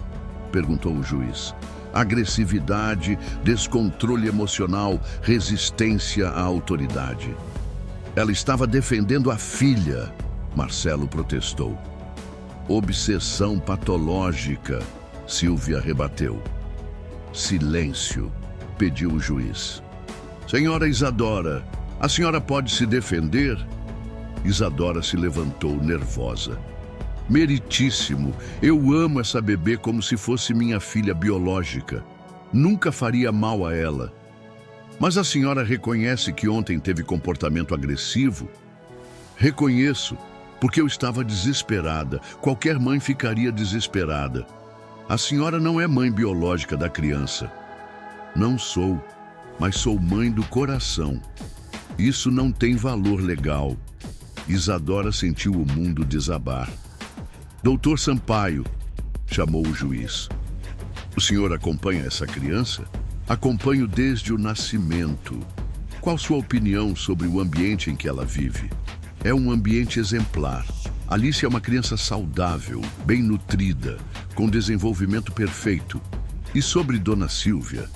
Perguntou o juiz. Agressividade, descontrole emocional, resistência à autoridade. Ela estava defendendo a filha, Marcelo protestou. Obsessão patológica, Sílvia rebateu. Silêncio, pediu o juiz. Senhora Isadora, a senhora pode se defender? Isadora se levantou nervosa. Meritíssimo, eu amo essa bebê como se fosse minha filha biológica. Nunca faria mal a ela. Mas a senhora reconhece que ontem teve comportamento agressivo? Reconheço, porque eu estava desesperada. Qualquer mãe ficaria desesperada. A senhora não é mãe biológica da criança. Não sou, mas sou mãe do coração. Isso não tem valor legal. Isadora sentiu o mundo desabar. Doutor Sampaio, chamou o juiz. O senhor acompanha essa criança? Acompanho desde o nascimento. Qual sua opinião sobre o ambiente em que ela vive? É um ambiente exemplar. Alice é uma criança saudável, bem nutrida, com desenvolvimento perfeito. E sobre Dona Sílvia?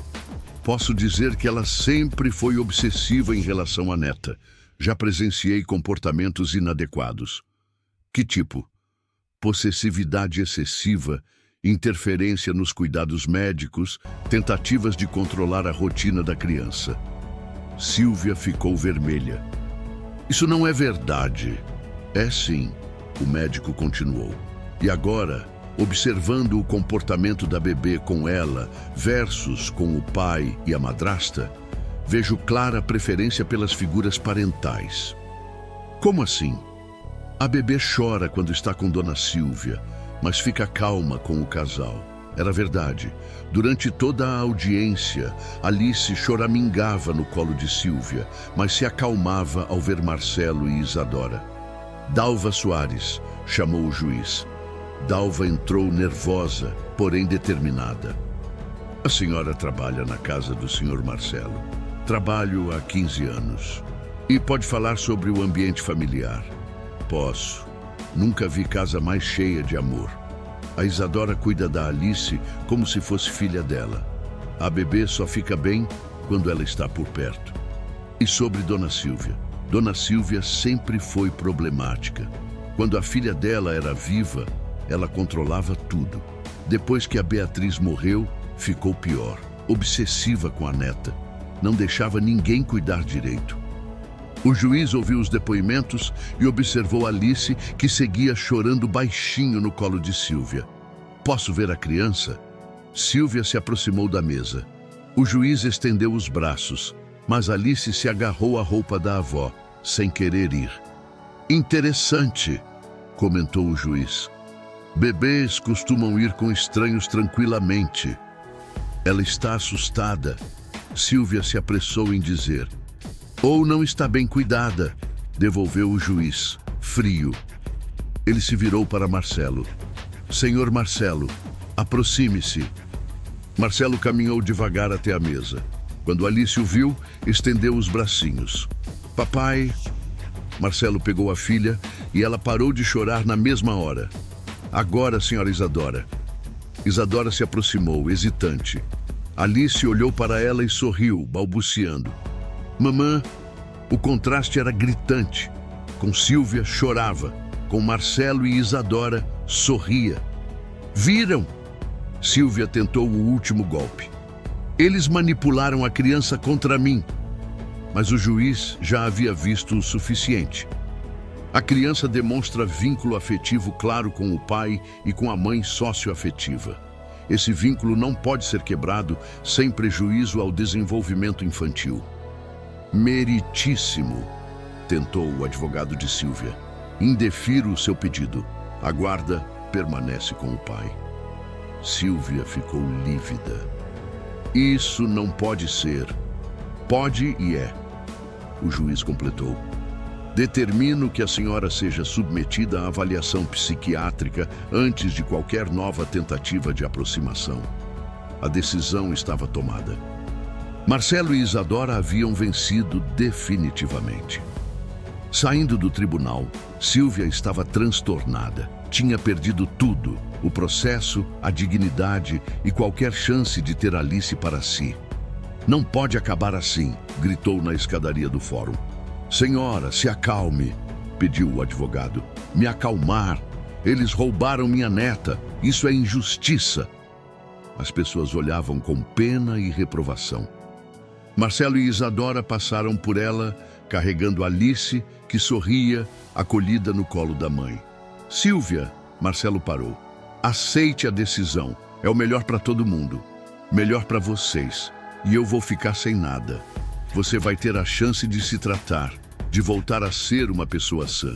Posso dizer que ela sempre foi obsessiva em relação à neta. Já presenciei comportamentos inadequados. Que tipo? Possessividade excessiva, interferência nos cuidados médicos, tentativas de controlar a rotina da criança. Sílvia ficou vermelha. Isso não é verdade. É sim, o médico continuou. E agora, observando o comportamento da bebê com ela versus com o pai e a madrasta, vejo clara preferência pelas figuras parentais. Como assim? A bebê chora quando está com Dona Sílvia, mas fica calma com o casal. Era verdade. Durante toda a audiência, Alice choramingava no colo de Sílvia, mas se acalmava ao ver Marcelo e Isadora. Dalva Soares, chamou o juiz. Dalva entrou nervosa, porém determinada. A senhora trabalha na casa do Sr. Marcelo. Trabalho há 15 anos. E pode falar sobre o ambiente familiar. Posso. Nunca vi casa mais cheia de amor. A Isadora cuida da Alice como se fosse filha dela. A bebê só fica bem quando ela está por perto. E sobre Dona Sílvia? Dona Sílvia sempre foi problemática. Quando a filha dela era viva, ela controlava tudo. Depois que a Beatriz morreu, ficou pior. Obsessiva com a neta. Não deixava ninguém cuidar direito. O juiz ouviu os depoimentos e observou Alice, que seguia chorando baixinho no colo de Sílvia. Posso ver a criança? Sílvia se aproximou da mesa. O juiz estendeu os braços, mas Alice se agarrou à roupa da avó, sem querer ir. Interessante, comentou o juiz. Bebês costumam ir com estranhos tranquilamente. Ela está assustada. Sílvia se apressou em dizer. Ou não está bem cuidada, devolveu o juiz, frio. Ele se virou para Marcelo. Senhor Marcelo, aproxime-se. Marcelo caminhou devagar até a mesa. Quando Alice o viu, estendeu os bracinhos. Papai, Marcelo pegou a filha e ela parou de chorar na mesma hora. Agora, senhora Isadora. Isadora se aproximou, hesitante. Alice olhou para ela e sorriu, balbuciando. Mamã, o contraste era gritante. Com Sílvia, chorava. Com Marcelo e Isadora, sorria. Viram? Sílvia tentou o último golpe. Eles manipularam a criança contra mim. Mas o juiz já havia visto o suficiente. A criança demonstra vínculo afetivo claro com o pai e com a mãe socioafetiva. Esse vínculo não pode ser quebrado sem prejuízo ao desenvolvimento infantil. Meritíssimo, tentou o advogado de Sílvia. Indefiro o seu pedido. A guarda permanece com o pai. Sílvia ficou lívida. Isso não pode ser. Pode e é. O juiz completou. Determino que a senhora seja submetida à avaliação psiquiátrica antes de qualquer nova tentativa de aproximação. A decisão estava tomada. Marcelo e Isadora haviam vencido definitivamente. Saindo do tribunal, Sílvia estava transtornada. Tinha perdido tudo: o processo, a dignidade e qualquer chance de ter Alice para si. Não pode acabar assim, gritou na escadaria do fórum. Senhora, se acalme, pediu o advogado. Me acalmar. Eles roubaram minha neta. Isso é injustiça. As pessoas olhavam com pena e reprovação. Marcelo e Isadora passaram por ela, carregando Alice, que sorria, acolhida no colo da mãe. Sílvia, Marcelo parou. Aceite a decisão. É o melhor para todo mundo. Melhor para vocês. E eu vou ficar sem nada. Você vai ter a chance de se tratar, de voltar a ser uma pessoa sã.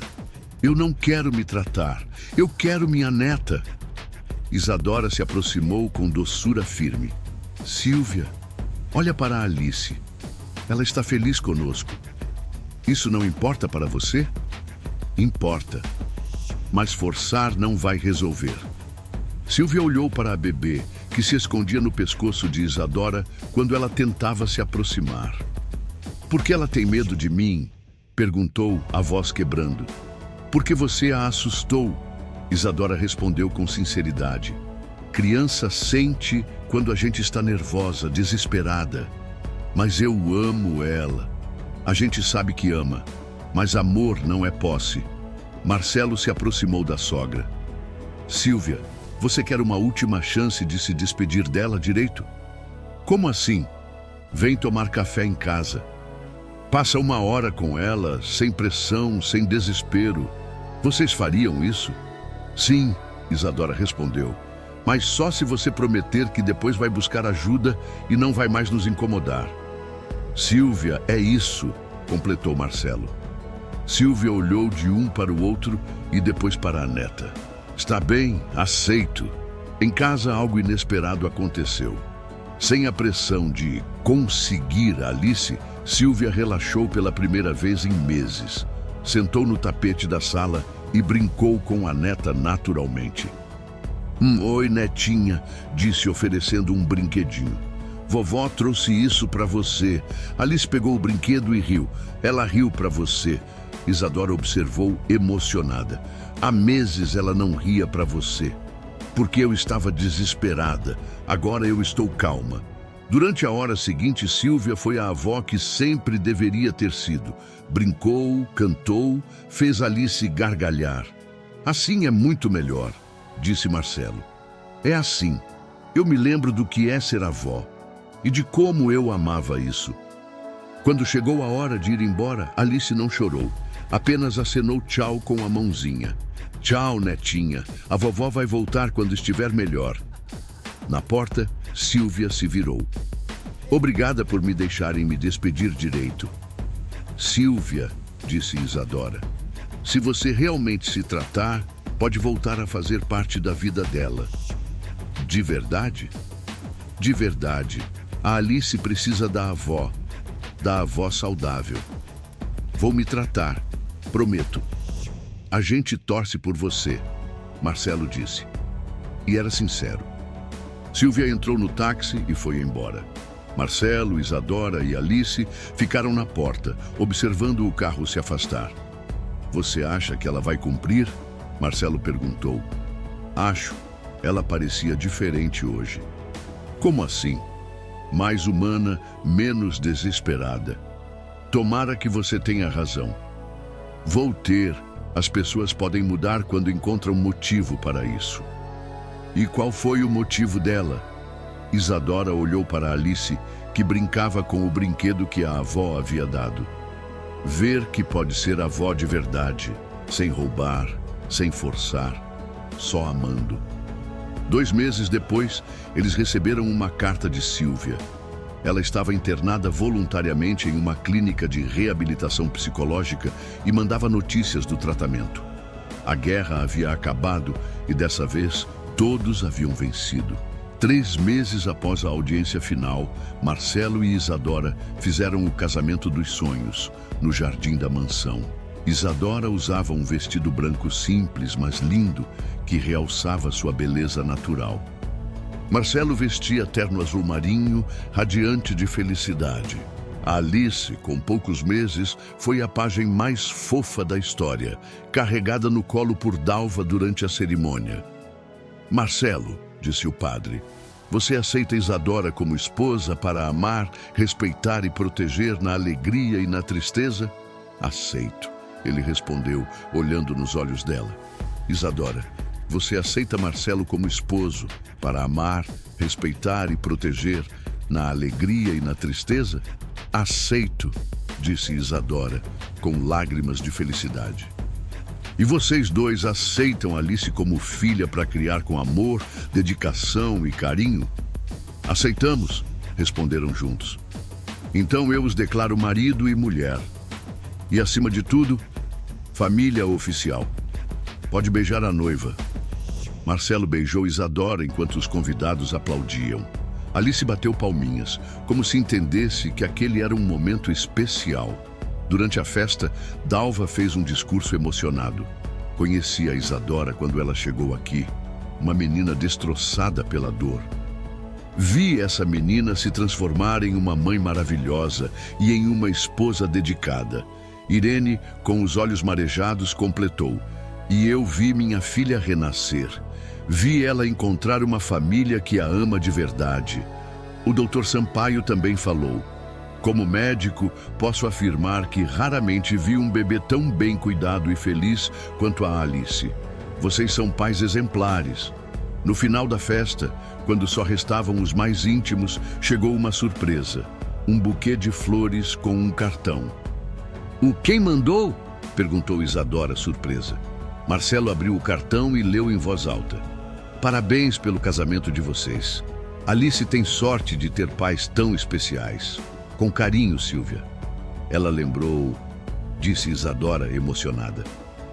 Eu não quero me tratar. Eu quero minha neta. Isadora se aproximou com doçura firme. Sílvia, olha para a Alice. Ela está feliz conosco. Isso não importa para você? Importa. Mas forçar não vai resolver. Sílvia olhou para a bebê, que se escondia no pescoço de Isadora quando ela tentava se aproximar. Por que ela tem medo de mim? Perguntou, a voz quebrando. Porque você a assustou, Isadora respondeu com sinceridade. Criança sente quando a gente está nervosa, desesperada. Mas eu amo ela. A gente sabe que ama, mas amor não é posse. Marcelo se aproximou da sogra. Sílvia, você quer uma última chance de se despedir dela direito? Como assim? Vem tomar café em casa. Passa uma hora com ela, sem pressão, sem desespero. Vocês fariam isso? Sim, Isadora respondeu. Mas só se você prometer que depois vai buscar ajuda e não vai mais nos incomodar. Sílvia, é isso, completou Marcelo. Sílvia olhou de um para o outro e depois para a neta. Está bem, aceito. Em casa algo inesperado aconteceu. Sem a pressão de conseguir Alice, Sílvia relaxou pela primeira vez em meses. Sentou no tapete da sala e brincou com a neta naturalmente. Oi, netinha, disse oferecendo um brinquedinho. Vovó trouxe isso para você. Alice pegou o brinquedo e riu. Ela riu para você. Isadora observou emocionada. Há meses ela não ria para você. Porque eu estava desesperada. Agora eu estou calma. Durante a hora seguinte, Sílvia foi a avó que sempre deveria ter sido. Brincou, cantou, fez Alice gargalhar. Assim é muito melhor, disse Marcelo. É assim. Eu me lembro do que é ser avó e de como eu amava isso. Quando chegou a hora de ir embora, Alice não chorou. Apenas acenou tchau com a mãozinha. Tchau, netinha. A vovó vai voltar quando estiver melhor. Na porta, Sílvia se virou. Obrigada por me deixarem me despedir direito. Sílvia, disse Isadora, se você realmente se tratar, pode voltar a fazer parte da vida dela. De verdade? De verdade. A Alice precisa da avó saudável. Vou me tratar, prometo. A gente torce por você, Marcelo disse. E era sincero. Sílvia entrou no táxi e foi embora. Marcelo, Isadora e Alice ficaram na porta, observando o carro se afastar. Você acha que ela vai cumprir? Marcelo perguntou. Acho. Ela parecia diferente hoje. Como assim? Mais humana, menos desesperada. Tomara que você tenha razão. Vou ter. As pessoas podem mudar quando encontram motivo para isso. E qual foi o motivo dela? Isadora olhou para Alice, que brincava com o brinquedo que a avó havia dado. Ver que pode ser avó de verdade, sem roubar, sem forçar, só amando. 2 meses depois, eles receberam uma carta de Silvia. Ela estava internada voluntariamente em uma clínica de reabilitação psicológica e mandava notícias do tratamento. A guerra havia acabado e, dessa vez, todos haviam vencido. 3 meses após a audiência final, Marcelo e Isadora fizeram o casamento dos sonhos, no jardim da mansão. Isadora usava um vestido branco simples, mas lindo, que realçava sua beleza natural. Marcelo vestia terno azul marinho, radiante de felicidade. A Alice, com poucos meses, foi a pajem mais fofa da história, carregada no colo por Dalva durante a cerimônia. Marcelo, disse o padre, você aceita Isadora como esposa para amar, respeitar e proteger na alegria e na tristeza? Aceito, ele respondeu, olhando nos olhos dela. Isadora, você aceita Marcelo como esposo para amar, respeitar e proteger na alegria e na tristeza? Aceito, disse Isadora, com lágrimas de felicidade. E vocês dois aceitam Alice como filha para criar com amor, dedicação e carinho? Aceitamos, responderam juntos. Então eu os declaro marido e mulher. E acima de tudo, família oficial. Pode beijar a noiva. Marcelo beijou Isadora enquanto os convidados aplaudiam. Alice bateu palminhas, como se entendesse que aquele era um momento especial. Durante a festa, Dalva fez um discurso emocionado. Conheci a Isadora quando ela chegou aqui, uma menina destroçada pela dor. Vi essa menina se transformar em uma mãe maravilhosa e em uma esposa dedicada. Irene, com os olhos marejados, completou. E eu vi minha filha renascer. Vi ela encontrar uma família que a ama de verdade. O Dr. Sampaio também falou. Como médico, posso afirmar que raramente vi um bebê tão bem cuidado e feliz quanto a Alice. Vocês são pais exemplares. No final da festa, quando só restavam os mais íntimos, chegou uma surpresa. Um buquê de flores com um cartão. O quem mandou? Perguntou Isadora, surpresa. Marcelo abriu o cartão e leu em voz alta. Parabéns pelo casamento de vocês. Alice tem sorte de ter pais tão especiais. Com carinho, Silvia. Ela lembrou, disse Isadora, emocionada.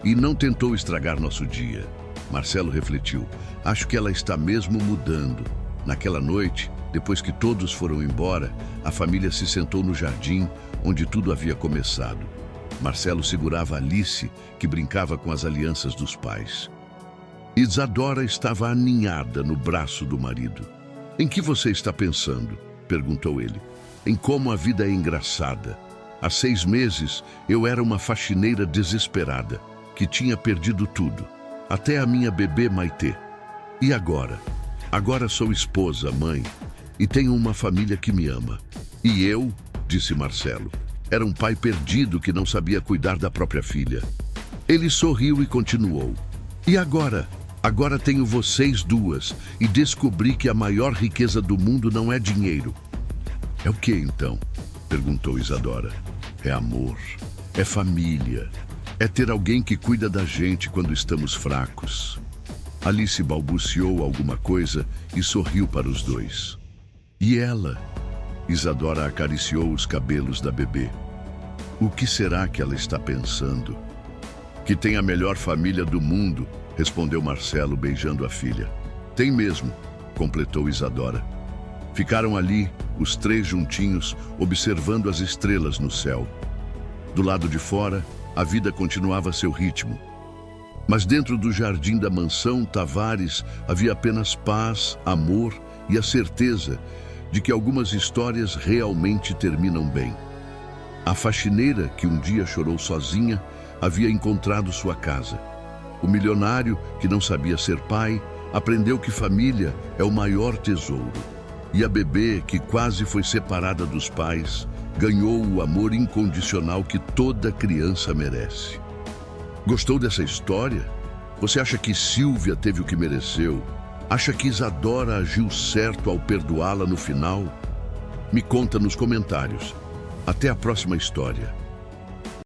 E não tentou estragar nosso dia. Marcelo refletiu. Acho que ela está mesmo mudando. Naquela noite, depois que todos foram embora, a família se sentou no jardim, onde tudo havia começado. Marcelo segurava Alice, que brincava com as alianças dos pais. Isadora estava aninhada no braço do marido. Em que você está pensando? Perguntou ele. Em como a vida é engraçada. Há 6 meses, eu era uma faxineira desesperada, que tinha perdido tudo, até a minha bebê Maitê. E agora? Agora sou esposa, mãe, e tenho uma família que me ama. E eu, disse Marcelo, era um pai perdido que não sabia cuidar da própria filha. Ele sorriu e continuou. E agora? Agora tenho vocês duas e descobri que a maior riqueza do mundo não é dinheiro. É o que então? Perguntou Isadora. É amor, é família, é ter alguém que cuida da gente quando estamos fracos. Alice balbuciou alguma coisa e sorriu para os dois. E ela? Isadora acariciou os cabelos da bebê. O que será que ela está pensando? Que tem a melhor família do mundo, respondeu Marcelo, beijando a filha. Tem mesmo, completou Isadora. Ficaram ali, os 3 juntinhos, observando as estrelas no céu. Do lado de fora, a vida continuava a seu ritmo. Mas dentro do jardim da mansão Tavares havia apenas paz, amor e a certeza de que algumas histórias realmente terminam bem. A faxineira, que um dia chorou sozinha, havia encontrado sua casa. O milionário, que não sabia ser pai, aprendeu que família é o maior tesouro. E a bebê, que quase foi separada dos pais, ganhou o amor incondicional que toda criança merece. Gostou dessa história? Você acha que Silvia teve o que mereceu? Acha que Isadora agiu certo ao perdoá-la no final? Me conta nos comentários. Até a próxima história.